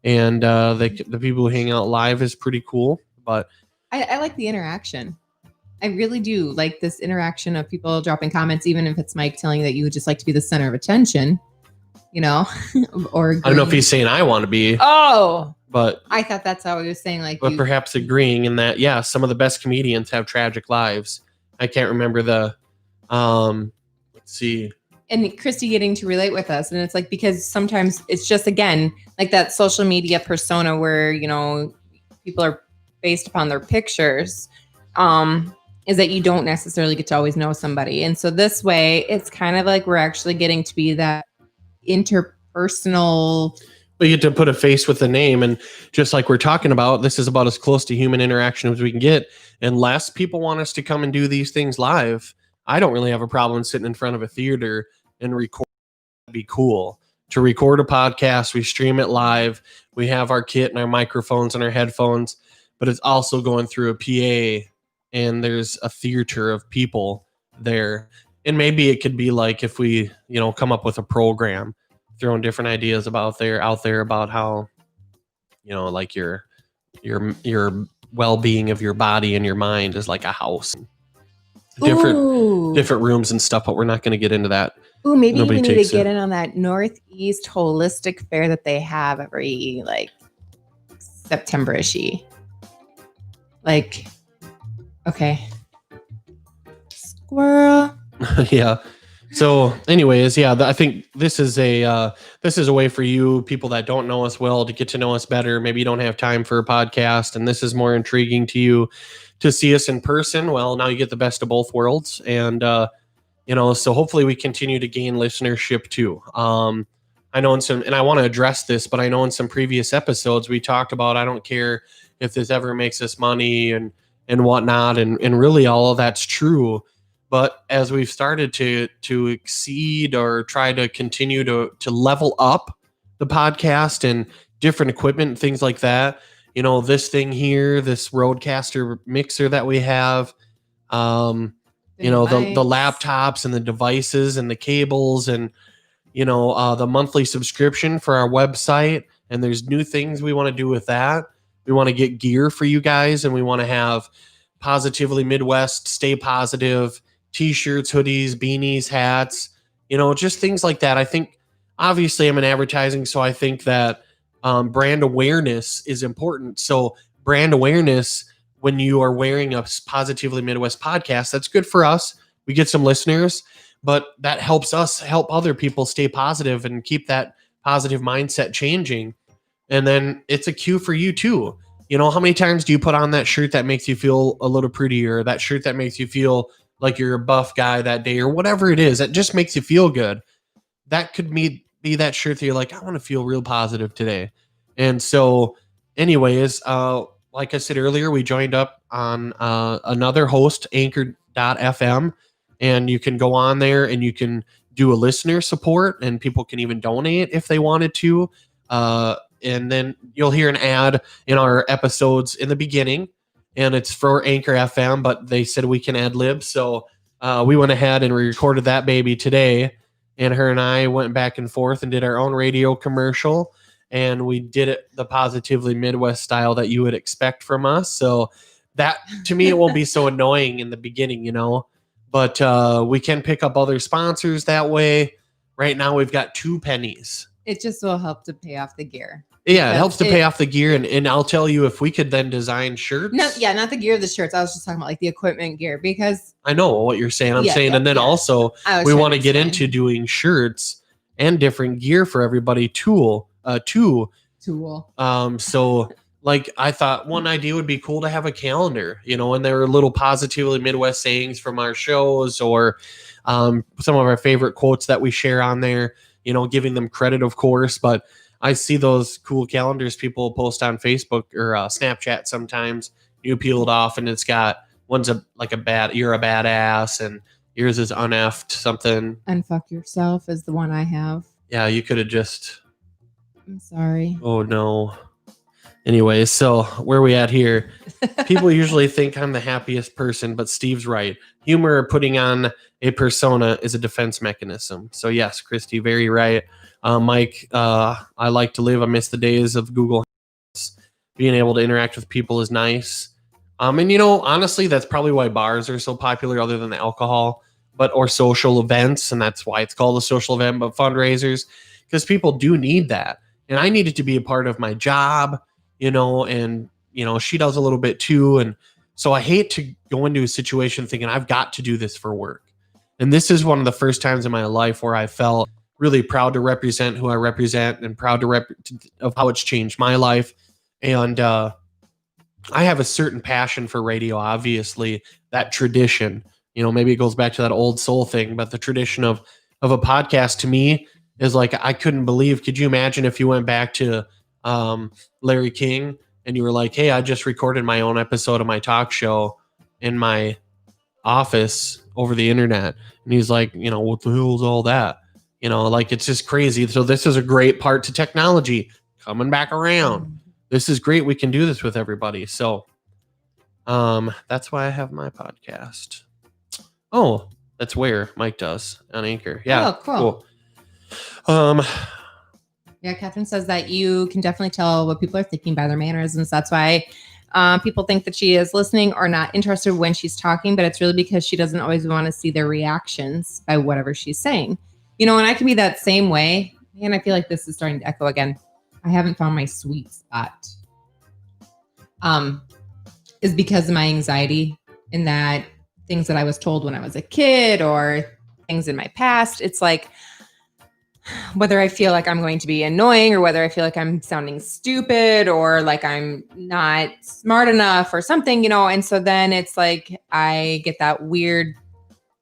And the people who hang out live is pretty cool. But I like the interaction. I really do like this interaction of people dropping comments, even if it's Mike telling you that you would just like to be the center of attention, or I don't know if he's saying I want to be. Oh, but I thought that's how he was saying, like, but perhaps agreeing in that, yeah, some of the best comedians have tragic lives. I can't remember the, let's see. And Christy getting to relate with us. And it's like, because sometimes it's just, again, like that social media persona where, people are based upon their pictures, is that you don't necessarily get to always know somebody. And so this way, it's kind of like we're actually getting to be that interpersonal. But you get to put a face with a name. And just like we're talking about, this is about as close to human interaction as we can get. Unless people want us to come and do these things live, I don't really have a problem sitting in front of a theater and record. It'd be cool to record a podcast. We stream it live. We have our kit and our microphones and our headphones, but it's also going through a PA, and there's a theater of people there. And maybe it could be like if we, come up with a program, throwing different ideas out there about how, like your well-being of your body and your mind is like a house. different rooms and stuff, but we're not going to get into that. Ooh, maybe Nobody you need to takes get it. in on that Northeast Holistic Fair that they have every like September-ish. Like, okay. Squirrel. Yeah. So anyways, yeah, I think this is a way for you people that don't know us well to get to know us better. Maybe you don't have time for a podcast and this is more intriguing to you to see us in person. Well, now you get the best of both worlds. And, so hopefully we continue to gain listenership too. I know and I want to address this, but I know in some previous episodes we talked about, I don't care if this ever makes us money and whatnot. And really all of that's true. But as we've started to exceed or try to continue to level up the podcast and different equipment and things like that, this thing here, this Rodecaster mixer that we have, the laptops and the devices and the cables and, the monthly subscription for our website. And there's new things we want to do with that. We want to get gear for you guys and we want to have Positively Midwest, Stay Positive, t-shirts, hoodies, beanies, hats, just things like that. I think obviously I'm in advertising, so I think that brand awareness is important. So brand awareness, when you are wearing a Positively Midwest podcast, that's good for us. We get some listeners, but that helps us help other people stay positive and keep that positive mindset changing. And then it's a cue for you too. How many times do you put on that shirt that makes you feel a little prettier, that shirt that makes you feel like you're a buff guy that day or whatever it is that just makes you feel good? That could be that shirt that you're like, I want to feel real positive today. And so anyways, like I said earlier, we joined up on another host, Anchor.fm, and you can go on there and you can do a listener support and people can even donate if they wanted to. And then you'll hear an ad in our episodes in the beginning. And it's for Anchor FM, but they said we can ad lib. So we went ahead and we recorded that baby today. And her and I went back and forth and did our own radio commercial. And we did it the Positively Midwest style that you would expect from us. So that, to me, it won't be so annoying in the beginning, But we can pick up other sponsors that way. Right now, we've got 2 pennies. It just will help to pay off the gear. Yeah, it helps to pay off the gear. And I'll tell you, if we could then design shirts. Not the gear of the shirts. I was just talking about like the equipment gear because. I know what you're saying. And then also we want to get into doing shirts and different gear for everybody too. So like I thought one idea would be cool to have a calendar, and there are little Positively Midwest sayings from our shows or some of our favorite quotes that we share on there, giving them credit, of course, but I see those cool calendars people post on Facebook or Snapchat sometimes. You peel it off and it's got one's you're a badass and yours is uneffed something. Unfuck yourself is the one I have. Yeah, you could have just. I'm sorry. Oh no. Anyway, so where are we at here? People usually think I'm the happiest person, but Steve's right. Humor or putting on a persona is a defense mechanism. So yes, Christy, very right. Mike, I like to live. I miss the days of Google. Being able to interact with people is nice. And honestly, that's probably why bars are so popular other than the alcohol, or social events. And that's why it's called a social event, but fundraisers, because people do need that. And I need it to be a part of my job, and, she does a little bit too. And so I hate to go into a situation thinking I've got to do this for work. And this is one of the first times in my life where I felt really proud to represent who I represent and proud of how it's changed my life. And I have a certain passion for radio, obviously, that tradition, maybe it goes back to that old soul thing, but the tradition of a podcast to me is like, I couldn't believe, could you imagine if you went back to Larry King and you were like, hey, I just recorded my own episode of my talk show in my office over the internet. And he's like, what the hell is all that? It's just crazy. So this is a great part to technology coming back around. This is great. We can do this with everybody. So that's why I have my podcast. Oh, that's where Mike does on Anchor. Yeah. Oh, cool. Yeah, Catherine says that you can definitely tell what people are thinking by their mannerisms. That's why People think that she is listening or not interested when she's talking, but it's really because she doesn't always want to see their reactions by whatever she's saying. And I can be that same way. And I feel like this is starting to echo again. I haven't found my sweet spot. Is because of my anxiety in that things that I was told when I was a kid or things in my past. It's like whether I feel like I'm going to be annoying or whether I feel like I'm sounding stupid or like I'm not smart enough or something, and so then it's like I get that weird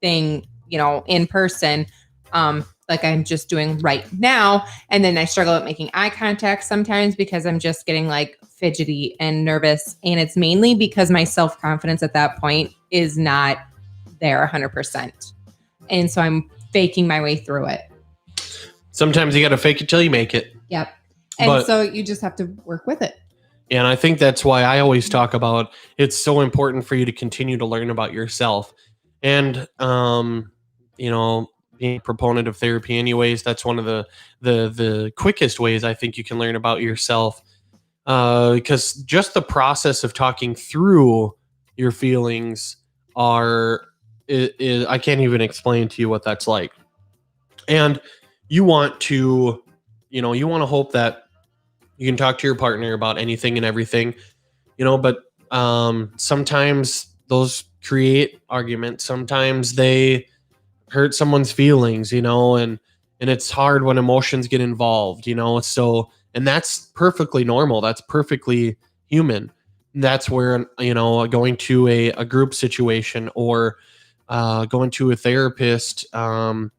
thing, in person, like I'm just doing right now. And then I struggle at making eye contact sometimes because I'm just getting like fidgety and nervous. And it's mainly because my self-confidence at that point is not there 100%. And so I'm faking my way through it. Sometimes you got to fake it till you make it. Yep. And so you just have to work with it. And I think that's why I always talk about it's so important for you to continue to learn about yourself. And, being a proponent of therapy anyways, that's one of the quickest ways I think you can learn about yourself. Because just the process of talking through your feelings I can't even explain to you what that's like. And you want to hope that you can talk to your partner about anything and everything, but sometimes those create arguments. Sometimes they hurt someone's feelings, and it's hard when emotions get involved, so, and that's perfectly normal. That's perfectly human. That's where, going to a group situation or going to a therapist, not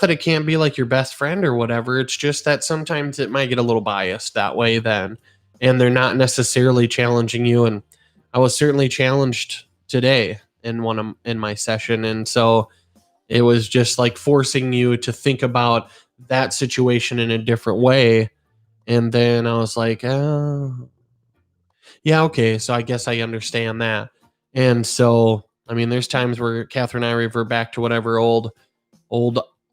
that it can't be like your best friend or whatever. It's just that sometimes it might get a little biased that way then, and they're not necessarily challenging you. And I was certainly challenged today in my session. And so it was just like forcing you to think about that situation in a different way. And then I was like, oh, yeah, okay. So I guess I understand that. And so, there's times where Catherine and I revert back to whatever old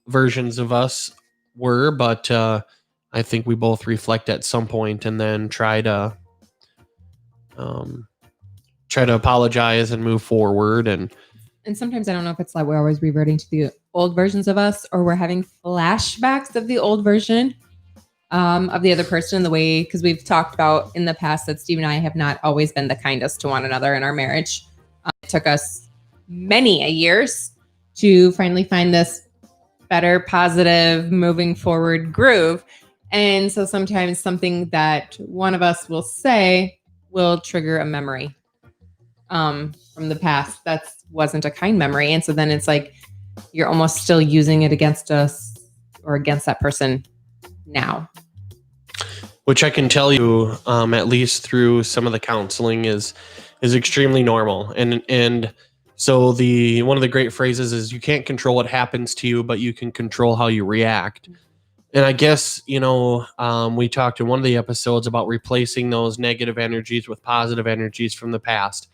versions of us were, but I think we both reflect at some point and then try to apologize and move forward. And sometimes I don't know if it's like we're always reverting to the old versions of us or we're having flashbacks of the old version of the other person in the way, because we've talked about in the past that Steve and I have not always been the kindest to one another in our marriage. It took us many years to finally find this better, positive, moving forward groove. And so sometimes something that one of us will say will trigger a memory from the past that wasn't a kind memory. And so then it's like you're almost still using it against us or against that person now. Which I can tell you, at least through some of the counseling, is extremely normal. And so one of the great phrases is you can't control what happens to you, but you can control how you react. And I guess, we talked in one of the episodes about replacing those negative energies with positive energies from the past.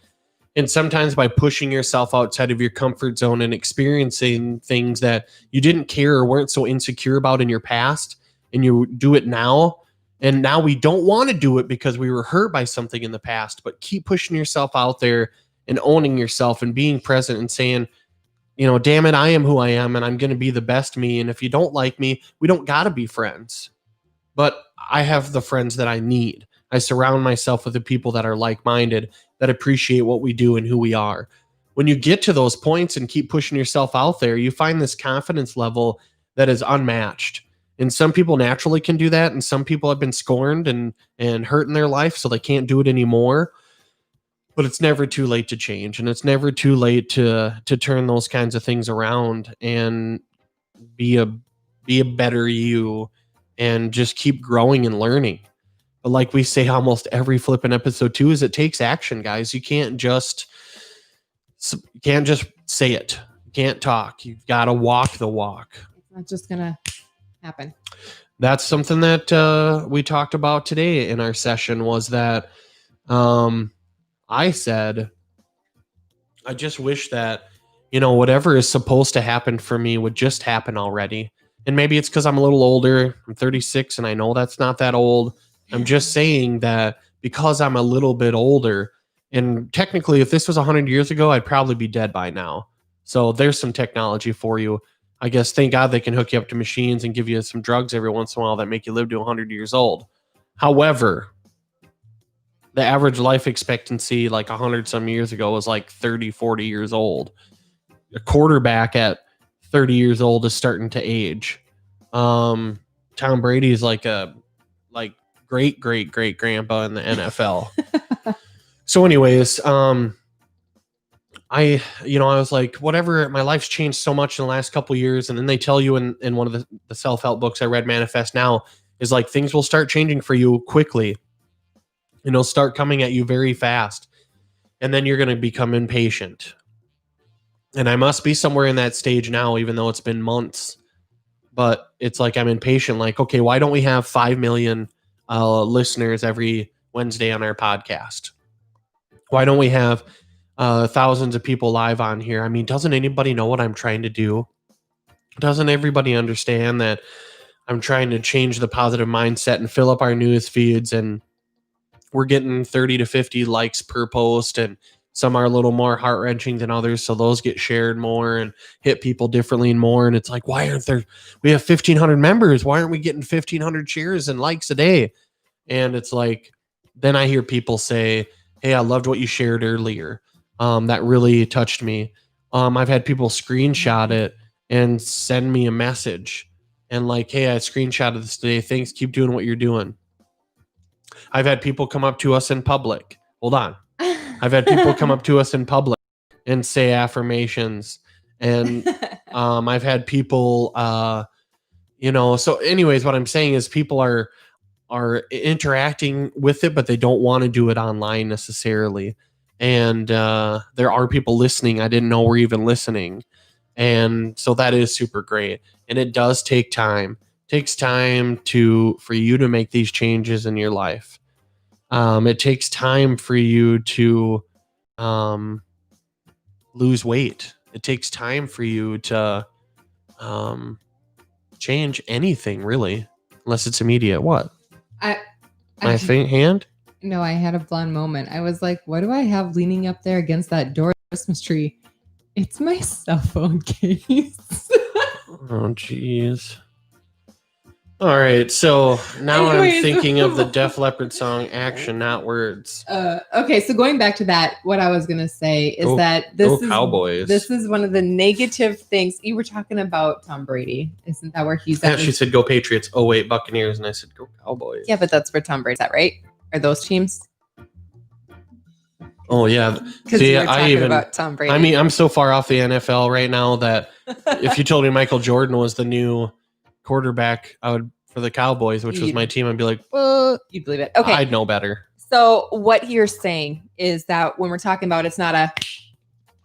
And sometimes by pushing yourself outside of your comfort zone and experiencing things that you didn't care or weren't so insecure about in your past, and you do it now, and now we don't want to do it because we were hurt by something in the past, but keep pushing yourself out there and owning yourself and being present and saying, damn it, I am who I am and I'm going to be the best me. And if you don't like me, we don't got to be friends. But I have the friends that I need. I surround myself with the people that are like-minded, that appreciate what we do and who we are. When you get to those points and keep pushing yourself out there, you find this confidence level that is unmatched. And some people naturally can do that. And some people have been scorned and hurt in their life, so they can't do it anymore. But it's never too late to change. And it's never too late to turn those kinds of things around and be a better you and just keep growing and learning. But like we say almost every flipping episode too, is it takes action, guys. You can't just say it. You can't talk. You've got to walk the walk. It's not just going to happen. That's something that we talked about today in our session, was that I said, I just wish that, whatever is supposed to happen for me would just happen already. And maybe it's because I'm a little older. I'm 36 and I know that's not that old. I'm just saying that because I'm a little bit older. And technically, if this was 100 years ago, I'd probably be dead by now. So there's some technology for you. I guess thank God they can hook you up to machines and give you some drugs every once in a while that make you live to 100 years old. However, the average life expectancy like 100 some years ago was like 30, 40 years old. A quarterback at 30 years old is starting to age. Tom Brady is like great grandpa in the NFL. So anyways, I was like, whatever, my life's changed so much in the last couple years. And then they tell you in one of the self-help books I read, Manifest Now, is like things will start changing for you quickly. And it'll start coming at you very fast. And then you're going to become impatient. And I must be somewhere in that stage now, even though it's been months. But it's like I'm impatient. Like, okay, why don't we have 5 million listeners every Wednesday on our podcast? Why don't we have thousands of people live on here? I mean, doesn't anybody know what I'm trying to do? Doesn't everybody understand that I'm trying to change the positive mindset and fill up our news feeds? And we're getting 30 to 50 likes per post, and some are a little more heart-wrenching than others, so those get shared more and hit people differently and more. And it's like, why aren't there, we have 1,500 members, why aren't we getting 1,500 shares and likes a day? And it's like, then I hear people say, hey, I loved what you shared earlier. That really touched me. I've had people screenshot it and send me a message and like, hey, I screenshotted this today. Thanks. Keep doing what you're doing. I've had people come up to us in public. Hold on. I've had people come up to us in public and say affirmations. And I've had people, so anyways, what I'm saying is people are interacting with it, but they don't want to do it online necessarily. And there are people listening I didn't know were even listening. And so that is super great. And it does take time. It takes time for you to make these changes in your life. It takes time for you to lose weight. It takes time for you to change anything, really, unless it's immediate. What? My hand? No, I had a blonde moment. I was like, what do I have leaning up there against that door Christmas tree? It's my cell phone case. Oh, jeez. All right, so now I'm thinking of the Def Leppard song Action, Not Words. Okay, so going back to that, what I was going to say is that this is one of the negative things. You were talking about Tom Brady. Isn't that where he's at? Yeah, she said, go Patriots. Oh, wait, Buccaneers. And I said, go Cowboys. Yeah, but that's where Tom Brady's at, right? Are those teams? Oh, yeah. Because you were talking about Tom Brady. I mean, I'm so far off the NFL right now that if you told me Michael Jordan was the new quarterback for the Cowboys, which was my team, I'd be like, you'd believe it. Okay. I'd know better. So what you're saying is that when we're talking about it's not a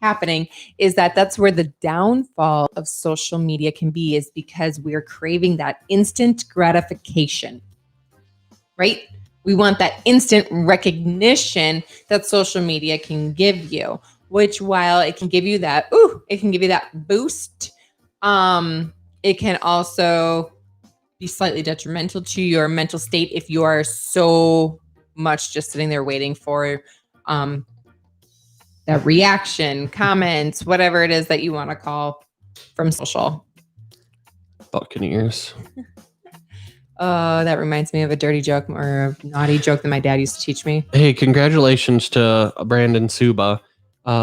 happening, is that's where the downfall of social media can be, is because we're craving that instant gratification, right? We want that instant recognition that social media can give you, which while it can give you that, boost, it can also be slightly detrimental to your mental state if you are so much just sitting there waiting for that reaction, comments, whatever it is that you want to call from social. Buccaneers. Oh, that reminds me of a dirty joke or a naughty joke that my dad used to teach me. Hey, congratulations to Brandon Suba.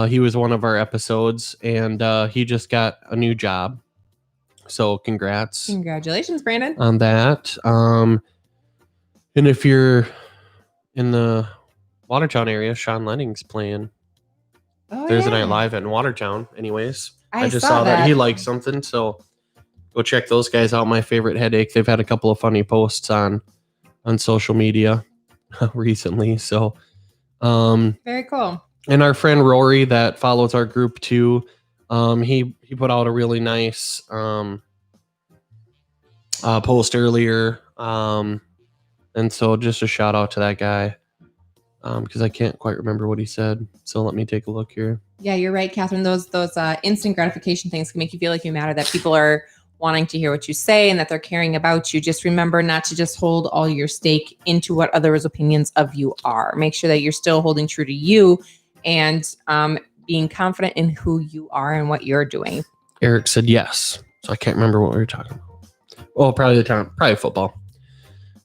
He was one of our episodes, and he just got a new job. So congrats. Congratulations, Brandon. On that. And if you're in the Watertown area, Sean Lenning's playing Thursday Night Live in Watertown. Anyways, I just saw that he liked something, so go check those guys out. My favorite headache. They've had a couple of funny posts on social media recently. So very cool. And our friend Rory that follows our group too, he put out a really nice post earlier. And so just a shout out to that guy. Because I can't quite remember what he said. So let me take a look here. Yeah, you're right, Catherine. Those instant gratification things can make you feel like you matter, that people are wanting to hear what you say and that they're caring about you, just remember not to just hold all your stake into what others' opinions of you are. Make sure that you're still holding true to you and being confident in who you are and what you're doing. Eric said yes. So I can't remember what we were talking about. Oh, probably football.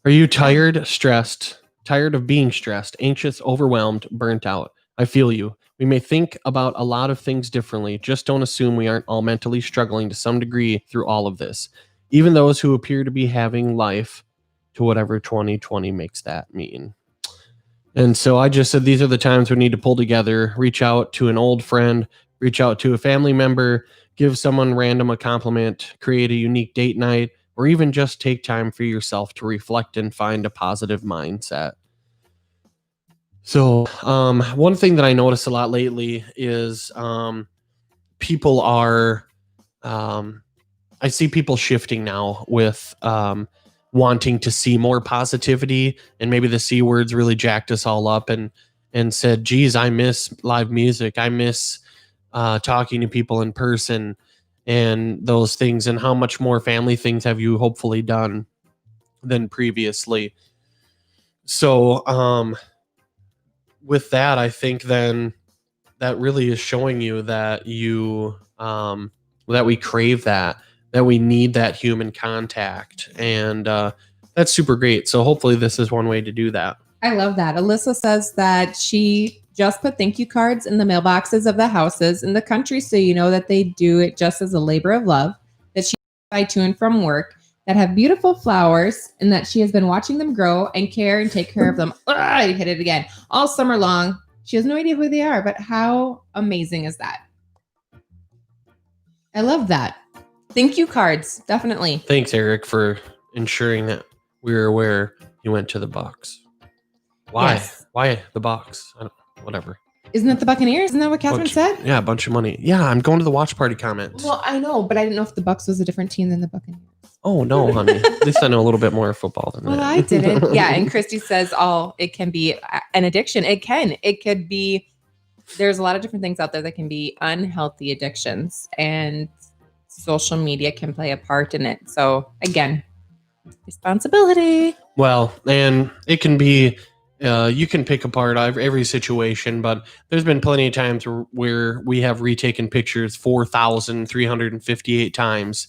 Are you tired, stressed, tired of being stressed, anxious, overwhelmed, burnt out? I feel you. We may think about a lot of things differently. Just don't assume we aren't all mentally struggling to some degree through all of this. Even those who appear to be having life to whatever 2020 makes that mean. And so I just said these are the times we need to pull together, reach out to an old friend, reach out to a family member, give someone random a compliment, create a unique date night, or even just take time for yourself to reflect and find a positive mindset. So one thing that I notice a lot lately is people are, I see people shifting now with wanting to see more positivity, and maybe the C words really jacked us all up and said, geez, I miss live music. I miss talking to people in person and those things, and how much more family things have you hopefully done than previously. So with that, I think then that really is showing you that you that we crave that we need that human contact, and that's super great. So hopefully this is one way to do that. I love that. Alyssa says that she just put thank you cards in the mailboxes of the houses in the country, so you know that they do it just as a labor of love, that she by to and from work, that have beautiful flowers, and that she has been watching them grow and care and take care of them. I hit it again all summer long. She has no idea who they are, but how amazing is that? I love that. Thank you cards, definitely. Thanks, Eric, for ensuring that we were aware you went to the Bucks. Why? Yes. Why the Bucks? Whatever. Isn't that the Buccaneers? Isn't that what Catherine said? Yeah, a bunch of money. Yeah, I'm going to the watch party comments. Well, I know, but I didn't know if the Bucks was a different team than the Buccaneers. Oh, no, honey. At least I know a little bit more football than that. Well, I didn't. Yeah, and Christy says, it can be an addiction. It can. It could be. There's a lot of different things out there that can be unhealthy addictions, and social media can play a part in it. So, again, responsibility. Well, and it can be, you can pick apart every situation, but there's been plenty of times where we have retaken pictures 4,358 times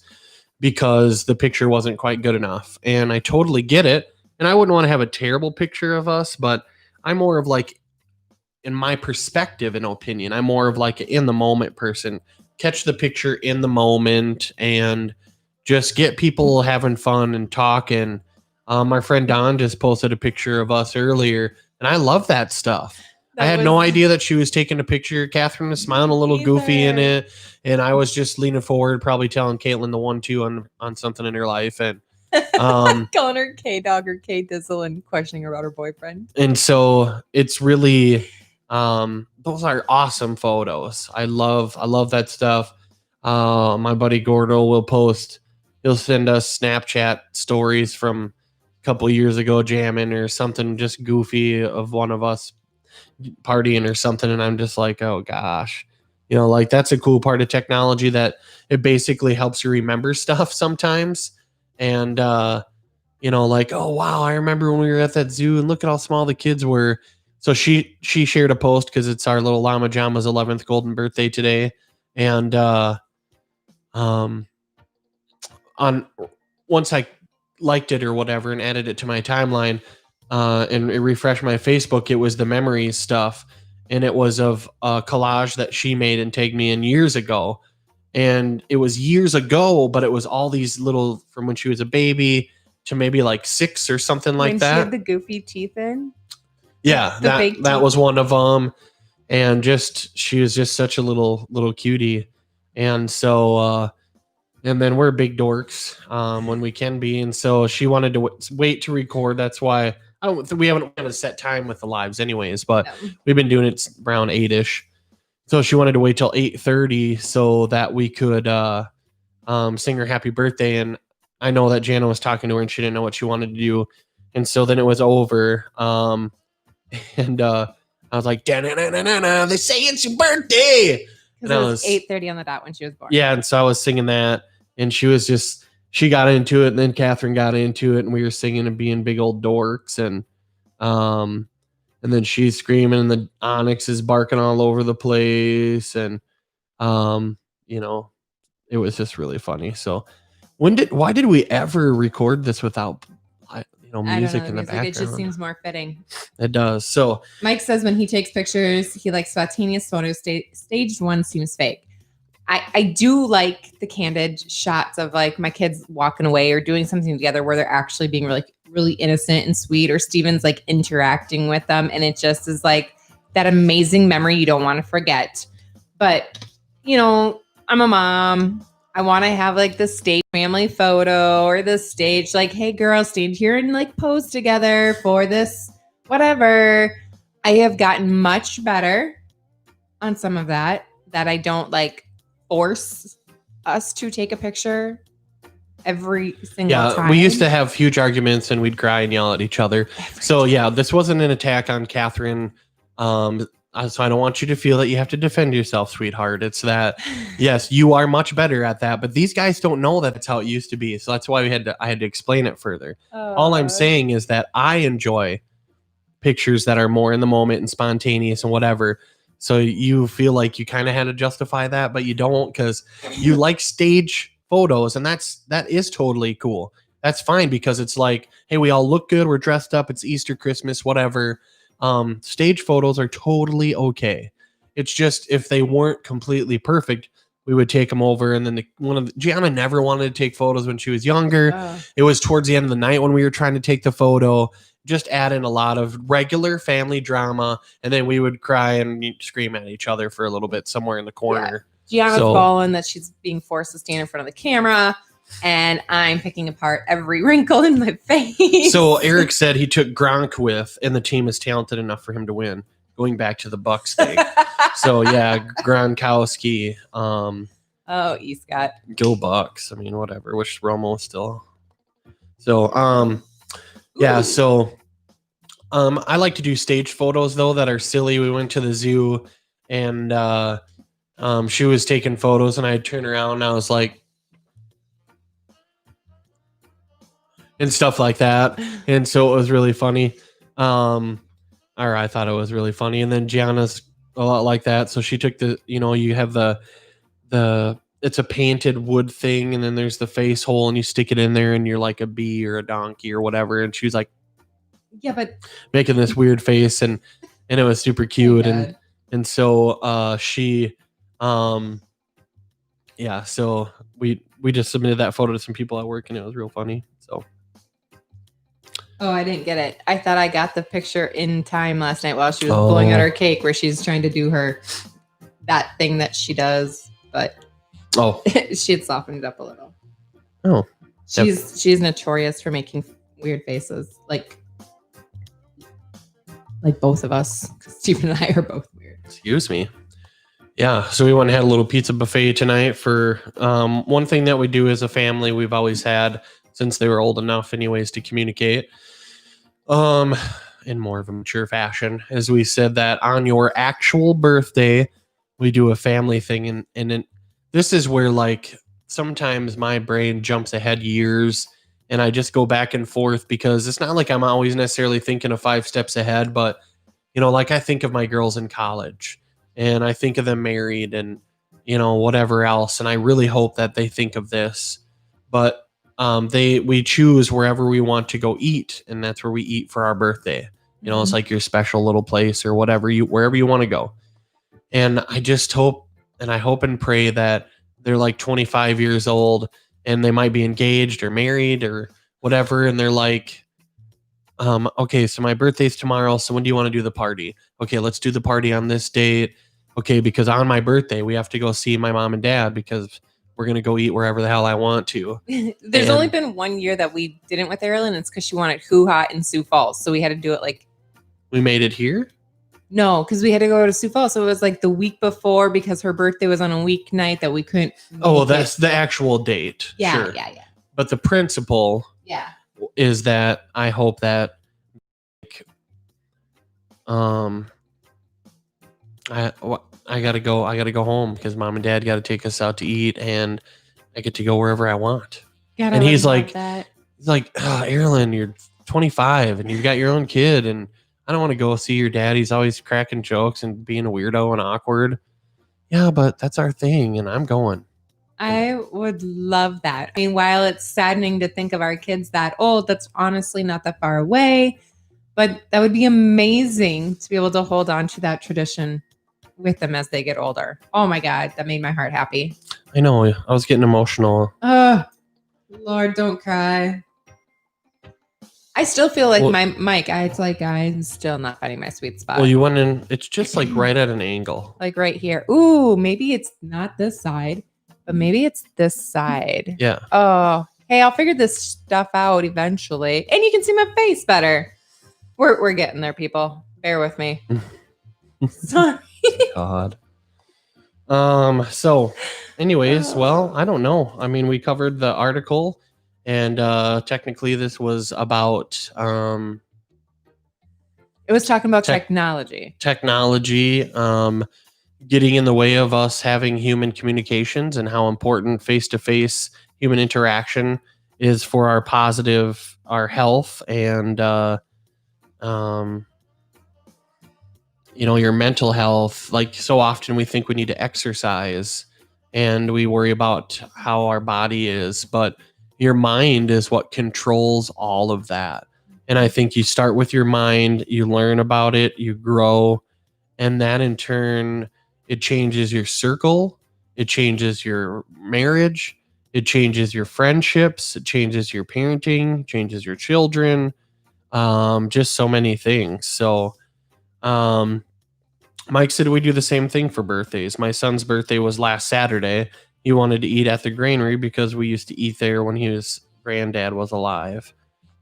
because the picture wasn't quite good enough. And I totally get it. And I wouldn't want to have a terrible picture of us, but I'm more of like, in my perspective and opinion, I'm more of like an in the moment person. Catch the picture in the moment and just get people having fun and talking. My friend Don just posted a picture of us earlier, and I love that stuff. I had no idea that she was taking a picture. Catherine was smiling a little goofy in it, and I was just leaning forward, probably telling Caitlin the 1-2 on something in her life, and calling her K-Dog or K-Dizzle and questioning her about her boyfriend. And so it's really, those are awesome photos. I love that stuff. My buddy Gordo will post, he'll send us Snapchat stories from a couple years ago jamming or something just goofy of one of us partying or something. And I'm just like, oh gosh, like that's a cool part of technology, that it basically helps you remember stuff sometimes. And, like, oh wow, I remember when we were at that zoo and look at how small the kids were. So she shared a post because it's our little Llama Jama's 11th golden birthday today. And, once I liked it or whatever and added it to my timeline, and it refreshed my Facebook, it was the memories stuff. And it was of a collage that she made and tagged me in years ago. And it was years ago, but it was all these little, from when she was a baby to maybe like 6 or something like that. When she had the goofy teeth in? Yeah, that was one of them. And she was just such a little cutie. And so, and then we're big dorks when we can be. And so she wanted to wait to record. That's why we haven't had a set time with the lives anyways, but we've been doing it around 8-ish. So she wanted to wait till 8:30 so that we could sing her happy birthday. And I know that Jana was talking to her and she didn't know what she wanted to do. And so then it was over. And I was like, da-na-na-na-na, they say it's your birthday. Because it was 8:30 on the dot when she was born. Yeah, and so I was singing that. and she got into it, and then Catherine got into it, and we were singing and being big old dorks, and then she's screaming, and the Onyx is barking all over the place, and you know, it was just really funny. So why did we ever record this without music in the background? It just seems more fitting. It does. So Mike says when he takes pictures, he likes spontaneous photos. Staged one seems fake. I do like the candid shots of like my kids walking away or doing something together where they're actually being really innocent and sweet, or Steven's like interacting with them. And it just is like that amazing memory you don't want to forget. But, I'm a mom. I want to have like the stage family photo or the stage, like, hey girl, stand here and like pose together for this, whatever. I have gotten much better on some of that I don't like force us to take a picture every single time. We used to have huge arguments and we'd cry and yell at each other. So yeah, this wasn't an attack on Catherine. So I don't want you to feel that you have to defend yourself, sweetheart. It's that, yes, you are much better at that, but these guys don't know that it's how it used to be. So that's why I had to explain it further. All I'm saying is that I enjoy pictures that are more in the moment and spontaneous and whatever. So you feel like you kind of had to justify that, but you don't, because you like stage photos, and that is totally cool. That's fine, because it's like, hey, we all look good, we're dressed up, it's Easter, Christmas, whatever. Stage photos are totally okay. It's just if they weren't completely perfect, we would take them over. And then Gianna never wanted to take photos when she was younger. It was towards the end of the night when we were trying to take the photo. Just add in a lot of regular family drama, and then we would cry and scream at each other for a little bit somewhere in the corner. Yeah. Gianna's fallen that she's being forced to stand in front of the camera, and I'm picking apart every wrinkle in my face. So Eric said he took Gronk with, and the team is talented enough for him to win. Going back to the Bucks thing. So yeah, Gronkowski. Escott. Go Bucks. I mean, whatever. Wish Romo still. So yeah, so I like to do stage photos though that are silly. We went to the zoo, and she was taking photos, and I turned around and I was like, and stuff like that. And so it was really funny. Or I thought it was really funny. And then Gianna's a lot like that. So she took you have the it's a painted wood thing, and then there's the face hole, and you stick it in there, and you're like a bee or a donkey or whatever. And she was like, yeah, but making this weird face, and it was super cute. And so she so we just submitted that photo to some people at work, and it was real funny. So I didn't get it. I thought I got the picture in time last night while she was blowing out her cake, where she's trying to do that thing that she does, but she had softened it up a little. She's notorious for making weird faces, like both of us. Stephen and I are both weird. Excuse me. Yeah, so we went and had a little pizza buffet tonight for one thing that we do as a family. We've always had since they were old enough, anyways, to communicate in more of a mature fashion. As we said that on your actual birthday, we do a family thing, and this is where like sometimes my brain jumps ahead years, and I just go back and forth, because it's not like I'm always necessarily thinking of 5 steps ahead, but like I think of my girls in college, and I think of them married, and whatever else, and I really hope that they think of this. But we choose wherever we want to go eat, and that's where we eat for our birthday. It's like your special little place or whatever, wherever you want to go. And I just hope and pray that they're like 25 years old, and they might be engaged or married or whatever, and they're like, okay, so my birthday's tomorrow, so when do you want to do the party? Okay, let's do the party on this date. Okay, because on my birthday we have to go see my mom and dad, because we're going to go eat wherever the hell I want to. There's only been one year that we didn't with Erin. It's because she wanted Hoo Ha in Sioux Falls. So we had to do it like... We made it here? No, because we had to go to Sioux Falls. So it was like the week before, because her birthday was on a weeknight that we couldn't... That's the actual date. Yeah, sure. Yeah. But the principle is that I hope that I gotta go home, because mom and dad got to take us out to eat, and I get to go wherever I want. God, And I he's would love like, that. Erlen, you're 25 and you've got your own kid, and I don't want to go see your dad. He's always cracking jokes and being a weirdo and awkward. Yeah, but that's our thing, and I'm going. I would love that. I mean, while it's saddening to think of our kids that old, that's honestly not that far away. But that would be amazing to be able to hold on to that tradition with them as they get older. Oh my God, that made my heart happy. I know. I was getting emotional. Oh, Lord, don't cry. I still feel like Well- I'm still not finding my sweet spot. Well, you went in. It's just like right at an angle. Like right here. Ooh, maybe it's not this side, but maybe it's this side. Yeah. Oh, hey, I'll figure this stuff out eventually. And you can see my face better. We're getting there, people. Bear with me. Sorry. God. So anyways, well, I don't know. I mean, we covered the article, and technically this was about It was talking about Tech- technology. technology getting in the way of us having human communications, and how important face-to-face human interaction is for our health, and your mental health. Like, so often we think we need to exercise and we worry about how our body is, but your mind is what controls all of that. And I think you start with your mind, you learn about it, you grow, and that in turn, it changes your circle, it changes your marriage, it changes your friendships, it changes your parenting, changes your children, just so many things. So, Mike said we do the same thing for birthdays. My son's birthday was last Saturday. He wanted to eat at the granary because we used to eat there when his granddad was alive.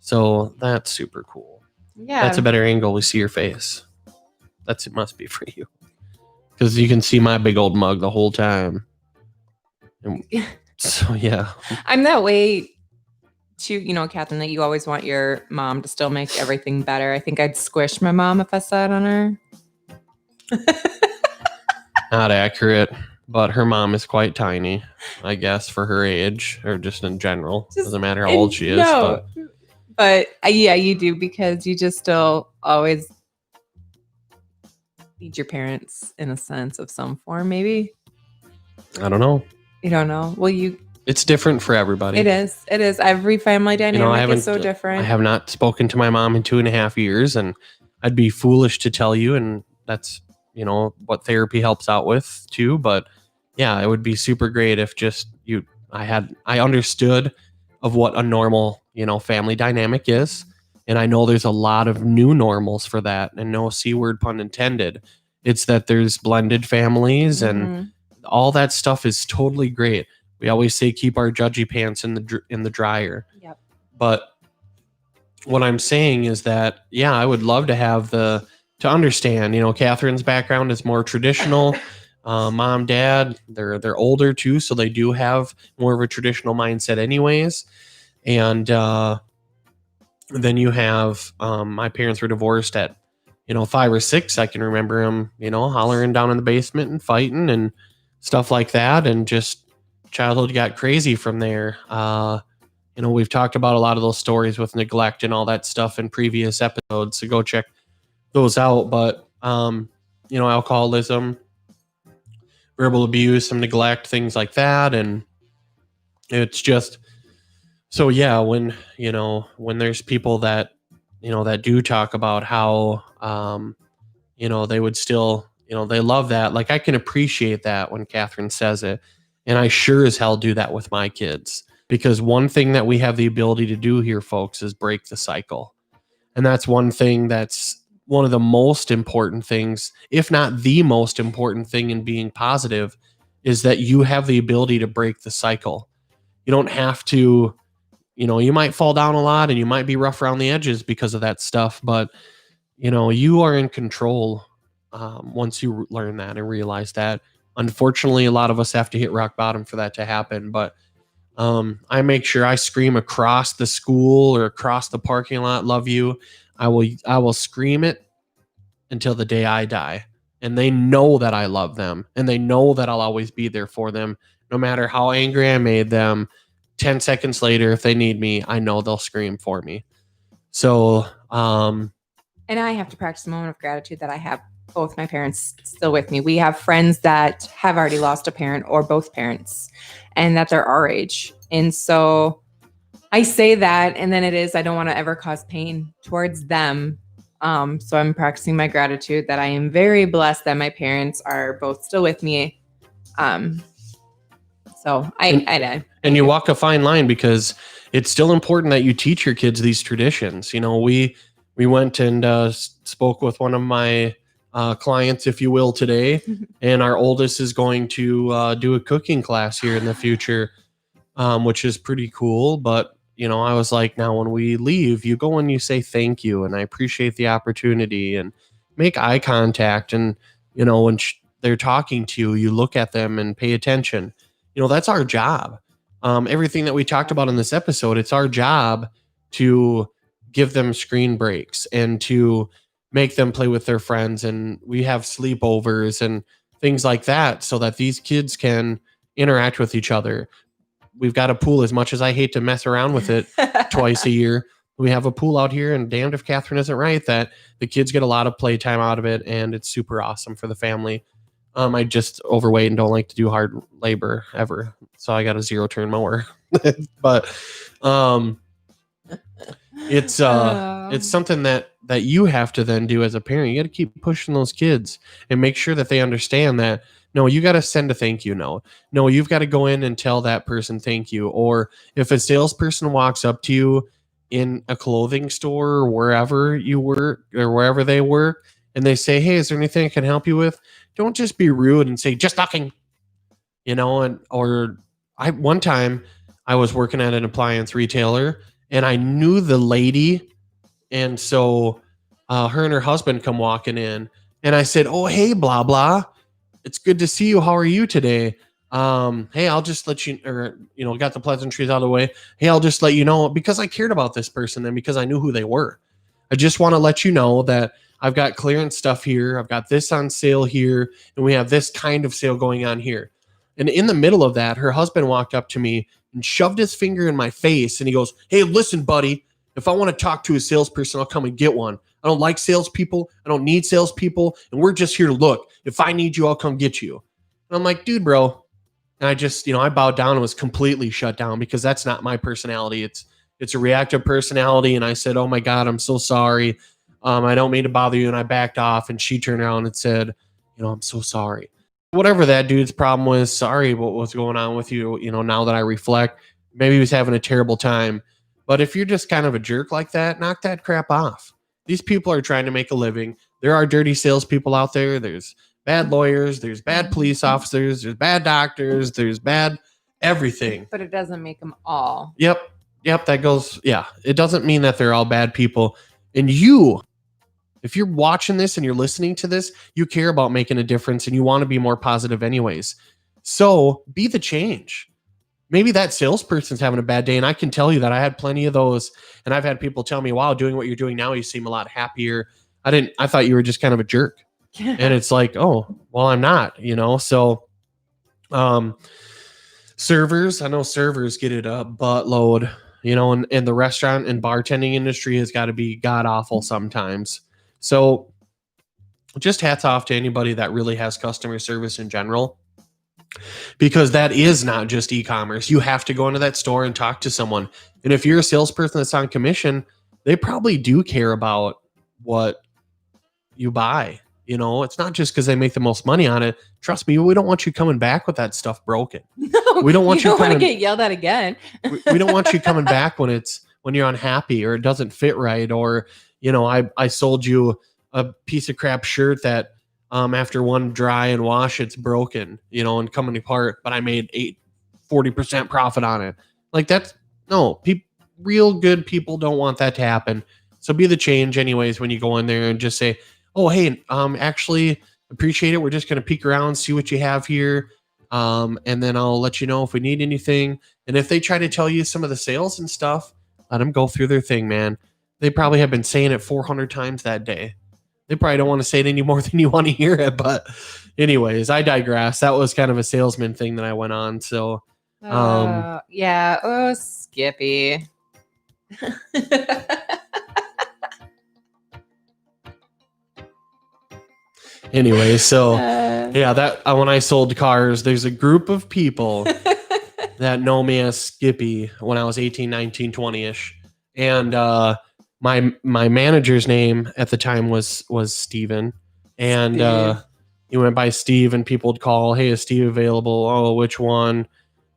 So that's super cool. Yeah. That's a better angle. We see your face. It must be for you, because you can see my big old mug the whole time. And so yeah, I'm that way too, Catherine, that you always want your mom to still make everything better. I think I'd squish my mom if I sat on her. not accurate, but her mom is quite tiny, I guess, for her age, or just in general. Doesn't matter how old she is. No, but yeah, you do, because you just still always need your parents in a sense of some form, maybe. I don't know. You don't know. Well, It's different for everybody. It is. Every family dynamic is so different. I have not spoken to my mom in 2.5 years, and I'd be foolish to tell you, and that's what therapy helps out with too. But yeah, it would be super great if just I understood of what a normal family dynamic is, and I know there's a lot of new normals for that, and no C word pun intended. It's that there's blended families, and all that stuff is totally great. We always say keep our judgy pants in the dryer. Yep. But what I'm saying is that, yeah, I would love to have to understand, Catherine's background is more traditional. Mom, dad, they're older too, so they do have more of a traditional mindset anyways. And then you have, my parents were divorced at, 5 or 6. I can remember them, hollering down in the basement and fighting and stuff like that. And just childhood got crazy from there. We've talked about a lot of those stories with neglect and all that stuff in previous episodes, so go check those out. But alcoholism, verbal abuse, some neglect, things like that. And it's just, so yeah, when there's people that that do talk about how they would still, they love that. Like, I can appreciate that when Catherine says it, and I sure as hell do that with my kids, because one thing that we have the ability to do here, folks, is break the cycle. And that's one thing that's one of the most important things, if not the most important thing in being positive, is that you have the ability to break the cycle. You don't have to, you might fall down a lot and you might be rough around the edges because of that stuff, but you are in control once you learn that and realize that. Unfortunately, a lot of us have to hit rock bottom for that to happen, but I make sure I scream across the school or across the parking lot, "Love you." I will scream it until the day I die. And they know that I love them, and they know that I'll always be there for them, no matter how angry I made them. 10 seconds later, if they need me, I know they'll scream for me. So, and I have to practice a moment of gratitude that I have both my parents still with me. We have friends that have already lost a parent or both parents, and that they're our age. And so I say that, and then I don't want to ever cause pain towards them. So I'm practicing my gratitude that I am very blessed that my parents are both still with me. So and you walk a fine line, because it's still important that you teach your kids these traditions. We went and spoke with one of my clients, if you will, today, and our oldest is going to do a cooking class here in the future, which is pretty cool. But I was like, now when we leave, you go and you say thank you, and I appreciate the opportunity, and make eye contact, and when they're talking to you, you look at them and pay attention. That's our job. Everything that we talked about in this episode, it's our job to give them screen breaks and to make them play with their friends. And we have sleepovers and things like that so that these kids can interact with each other. We've got a pool. As much as I hate to mess around with it twice a year, we have a pool out here, and damned if Catherine isn't right that the kids get a lot of playtime out of it, and it's super awesome for the family. I just overweight and don't like to do hard labor ever, so I got a 0-turn mower. But it's something that you have to then do as a parent. You got to keep pushing those kids and make sure that they understand that, no, you got to send a thank you note. No, you've got to go in and tell that person thank you. Or if a salesperson walks up to you in a clothing store or wherever you work or wherever they work, and they say, hey, is there anything I can help you with? Don't just be rude and say, just talking, one time I was working at an appliance retailer, and I knew the lady. And so her and her husband come walking in, and I said, oh, hey, blah, blah. It's good to see you. How are you today? Hey, I'll just let you, got the pleasantries out of the way. Hey, I'll just let you know, because I cared about this person and because I knew who they were. I just want to let you know that I've got clearance stuff here. I've got this on sale here, and we have this kind of sale going on here. And in the middle of that, her husband walked up to me and shoved his finger in my face, and he goes, hey, listen, buddy, if I want to talk to a salesperson, I'll come and get one. I don't like salespeople. I don't need salespeople. And we're just here to look. If I need you, I'll come get you. And I'm like, dude, bro. And I just, I bowed down and was completely shut down, because that's not my personality. It's a reactive personality. And I said, oh my God, I'm so sorry. I don't mean to bother you. And I backed off, and she turned around and said, I'm so sorry. Whatever that dude's problem was, sorry what was going on with you. Now that I reflect, maybe he was having a terrible time. But if you're just kind of a jerk like that, knock that crap off. These people are trying to make a living. There are dirty salespeople out there. There's bad lawyers. There's bad police officers. There's bad doctors. There's bad everything. But it doesn't make them all. Yep. That goes. Yeah. It doesn't mean that they're all bad people. And you, if you're watching this and you're listening to this, you care about making a difference, and you want to be more positive anyways. So be the change. Maybe that salesperson's having a bad day, and I can tell you that I had plenty of those, and I've had people tell me, wow, doing what you're doing now, you seem a lot happier. I thought you were just kind of a jerk. And it's like, oh, well, I'm not, so servers, I know servers get it a buttload, and the restaurant and bartending industry has got to be god awful sometimes. So just hats off to anybody that really has customer service in general, because that is not just e-commerce. You have to go into that store and talk to someone. And if you're a salesperson that's on commission, they probably do care about what you buy. It's not just because they make the most money on it. Trust me, we don't want you coming back with that stuff broken. No, we don't want you want to get yelled at again. we don't want you coming back when you're unhappy or it doesn't fit right. Or, I sold you a piece of crap shirt that after one dry and wash, it's broken, and coming apart, but I made 40% profit on it. Like that's no, real good people don't want that to happen. So be the change anyways when you go in there and just say, oh, hey, actually appreciate it. We're just going to peek around, see what you have here. And then I'll let you know if we need anything. And if they try to tell you some of the sales and stuff, let them go through their thing, man. They probably have been saying it 400 times that day. They probably don't want to say it any more than you want to hear it. But anyways, I digress. That was kind of a salesman thing that I went on. So Yeah. Oh, Skippy. anyway, so yeah, that when I sold cars, there's a group of people that know me as Skippy when I was 18, 19, 20-ish. And my manager's name at the time was Steven. And he went by Steve, and people would call, hey, is Steve available? Oh, which one?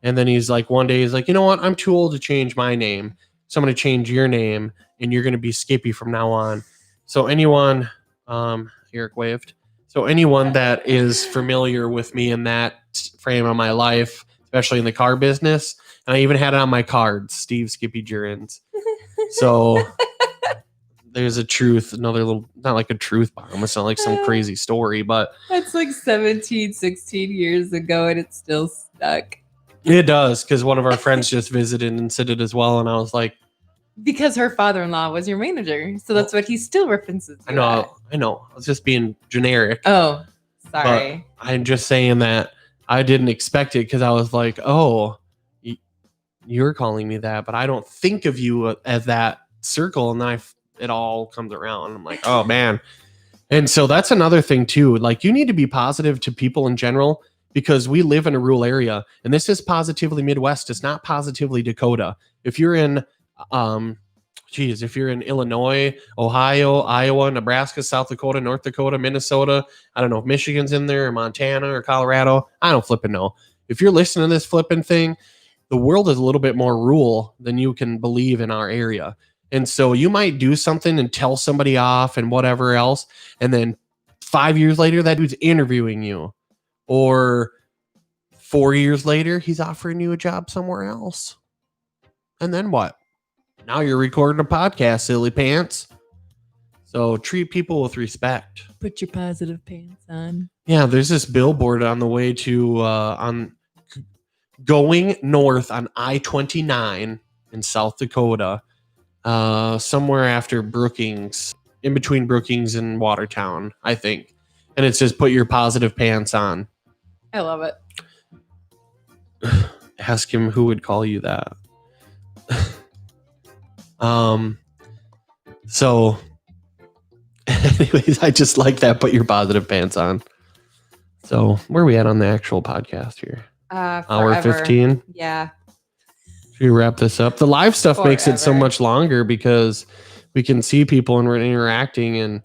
And then he's like, one day he's like, you know what? I'm too old to change my name. So I'm going to change your name, and you're going to be Skippy from now on. So anyone, Eric waved. So anyone that is familiar with me in that frame of my life, especially in the car business, and I even had it on my card, Steve Skippy Jurins. So there's a truth, another little, not like a truth bomb. It's not like some crazy story, but that's like 17, 16 years ago, and it's still stuck. It does, because one of our friends just visited and said it as well, and I was like, because her father-in-law was your manager, so that's what he still references. I know. I was just being generic. Oh, sorry. But I'm just saying that I didn't expect it, because I was like, oh, you're calling me that, but I don't think of you as that circle, and then it all comes around. I'm like, oh man. And so that's another thing too. Like, you need to be positive to people in general, because we live in a rural area, and this is positively Midwest. It's not positively Dakota. If you're in, if you're in Illinois, Ohio, Iowa, Nebraska, South Dakota, North Dakota, Minnesota, I don't know if Michigan's in there, or Montana or Colorado, I don't flipping know. If you're listening to this flipping thing, the world is a little bit more rural than you can believe in our area. And so you might do something and tell somebody off and whatever else, and then 5 years later, that dude's interviewing you. Or 4 years later, he's offering you a job somewhere else. And then what? Now you're recording a podcast, silly pants. So treat people with respect. Put your positive pants on. Yeah, there's this billboard on the way to going north on I-29 in South Dakota, somewhere after Brookings, in between Brookings and Watertown, I think. And it says, put your positive pants on. I love it. Ask him who would call you that. So anyways, I just like that. Put your positive pants on. So where are we at on the actual podcast here? Hour 15. Yeah. Should we wrap this up? The live stuff makes it so much longer, because we can see people and we're interacting. And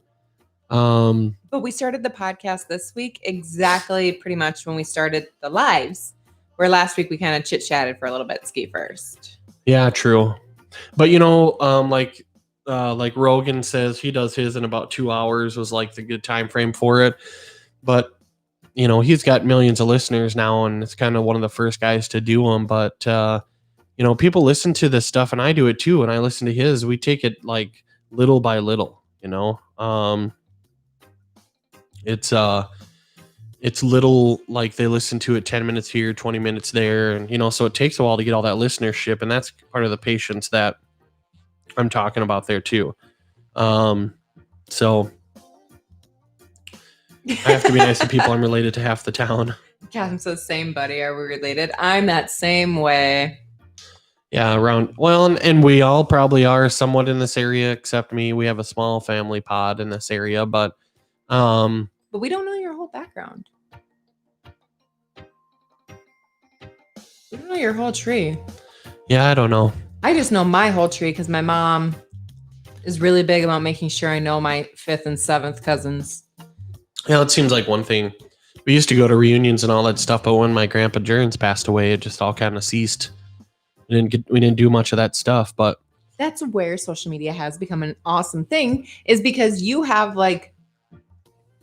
but we started the podcast this week exactly pretty much when we started the lives, where last week we kind of chit-chatted for a little bit. Ski first. Yeah, true. But like Rogan says, he does his in about 2 hours was like the good time frame for it. But he's got millions of listeners now, and it's kind of one of the first guys to do them. But people listen to this stuff, and I do it too. And I listen to his. We take it like little by little. It's little, like they listen to it 10 minutes here, 20 minutes there. And, so it takes a while to get all that listenership. And that's part of the patience that I'm talking about there too. So I have to be nice to people. I'm related to half the town. Catherine says, same buddy. Are we related? I'm that same way. Yeah, and we all probably are somewhat in this area, except me. We have a small family pod in this area, but we don't know your whole background. We don't know your whole tree. Yeah, I don't know. I just know my whole tree because my mom is really big about making sure I know my 5th and 7th cousins. Yeah, it seems like one thing. We used to go to reunions and all that stuff, but when my grandpa Jurins passed away, it just all kind of ceased. We didn't do much of that stuff, but that's where social media has become an awesome thing, is because you have like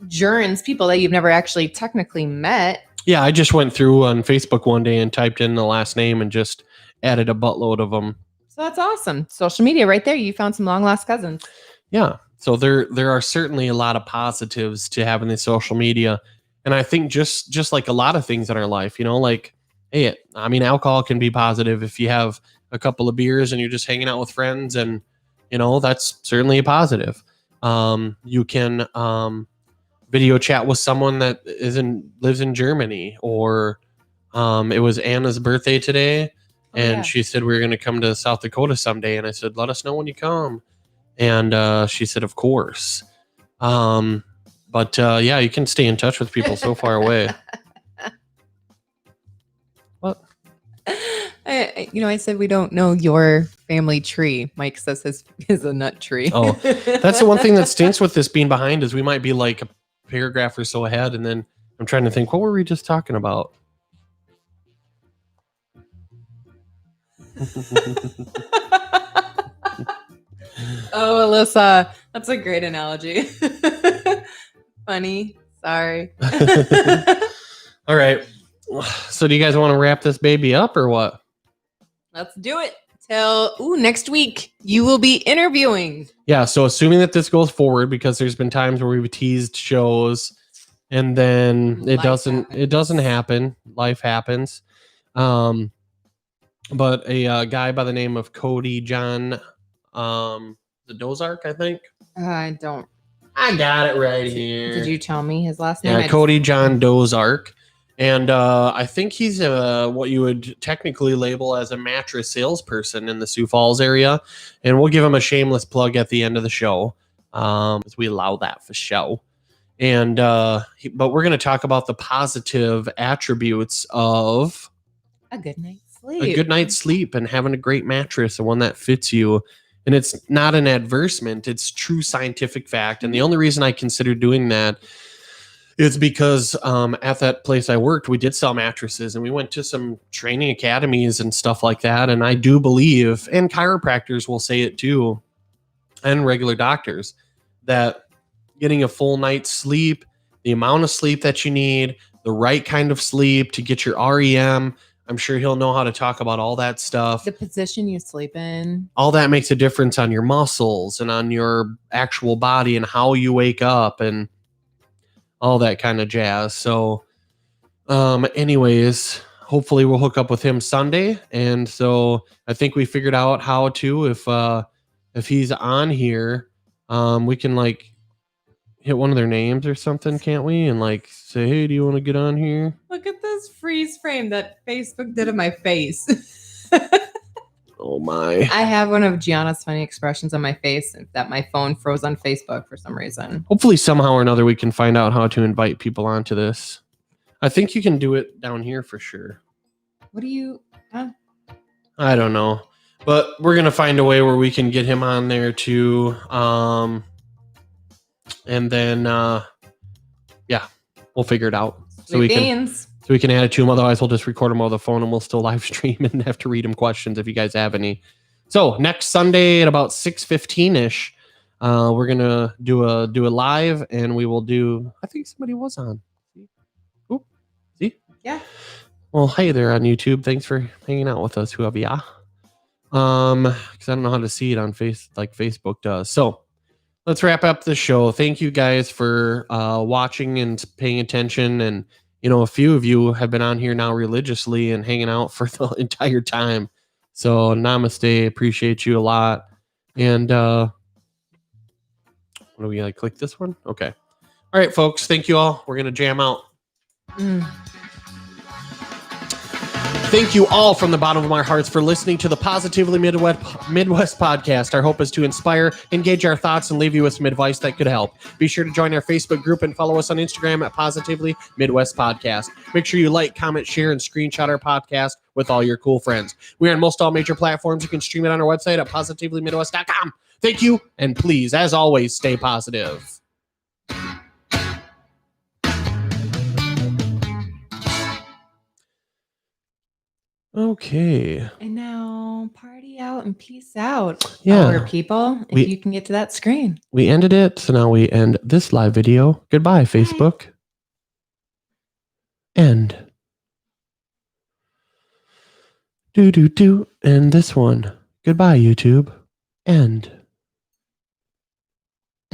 Jurins, people that you've never actually technically met. Yeah, I just went through on Facebook one day and typed in the last name and just added a buttload of them. So that's awesome. Social media right there. You found some long lost cousins. Yeah. So there are certainly a lot of positives to having the social media. And I think just like a lot of things in our life, like, hey, alcohol can be positive if you have a couple of beers and you're just hanging out with friends, and, that's certainly a positive. You can video chat with someone that lives in Germany, or it was Anna's birthday today, and she said we were going to come to South Dakota someday, and I said, let us know when you come, and she said, of course. But yeah, you can stay in touch with people so far away. What? I said we don't know your family tree. Mike says his is a nut tree. Oh, that's the one thing that stinks with this being behind is we might be like a paragraph or so ahead, and then I'm trying to think, what were we just talking about? Oh, Alyssa, that's a great analogy. Funny. Sorry. All right. So do you guys want to wrap this baby up or what? Let's do it. Till next week, you will be interviewing. Yeah. So assuming that this goes forward, because there's been times where we've teased shows and then it doesn't happen. Life happens. But a guy by the name of Cody John, the Dozark, I think. I got it right here. Did you tell me his last name? Yeah, Cody John Dozark. And I think he's what you would technically label as a mattress salesperson in the Sioux Falls area. And we'll give him a shameless plug at the end of the show, as we allow that for show. And but we're going to talk about the positive attributes of a good night's sleep. A good night's sleep and having a great mattress, and one that fits you. And it's not an advertisement, it's true scientific fact. And the only reason I considered doing that is because at that place I worked, we did sell mattresses, and we went to some training academies and stuff like that. And I do believe, and chiropractors will say it too, and regular doctors, that getting a full night's sleep, the amount of sleep that you need, the right kind of sleep to get your REM, I'm sure he'll know how to talk about all that stuff. The position you sleep in. All that makes a difference on your muscles and on your actual body and how you wake up and all that kind of jazz. So anyways, hopefully we'll hook up with him Sunday. And so I think we figured out how to, if he's on here, we can like hit one of their names or something, can't we? And like say, hey, do you want to get on here? Look at this freeze frame that Facebook did of my face. Oh my. I have one of Gianna's funny expressions on my face that my phone froze on Facebook for some reason. Hopefully somehow or another we can find out how to invite people onto this. I think you can do it down here for sure. What do you... I don't know. But we're going to find a way where we can get him on there too. And then, yeah, we'll figure it out. So we can add it to him. Otherwise, we'll just record him over the phone and we'll still live stream and have to read him questions if you guys have any. So next Sunday at about 6:15ish, we're gonna do a live, and we will do. I think somebody was on. Oop, see? Yeah. Well, hey there on YouTube. Thanks for hanging out with us, whoever ya. Because I don't know how to see it on Facebook does. So let's wrap up the show. Thank you guys for watching and paying attention. And, you know, a few of you have been on here now religiously and hanging out for the entire time. So namaste. Appreciate you a lot. And what do we click this one? Okay. All right, folks. Thank you all. We're going to jam out. Thank you all from the bottom of our hearts for listening to the Positively Midwest podcast. Our hope is to inspire, engage our thoughts, and leave you with some advice that could help. Be sure to join our Facebook group and follow us on Instagram at Positively Midwest Podcast. Make sure you like, comment, share, and screenshot our podcast with all your cool friends. We are on most all major platforms. You can stream it on our website at positivelymidwest.com. Thank you, and please, as always, stay positive. Okay. And now party out and peace out. Yeah. People, if you can get to that screen. We ended it, so now we end this live video. Goodbye, Facebook. End. And this one. Goodbye, YouTube. End.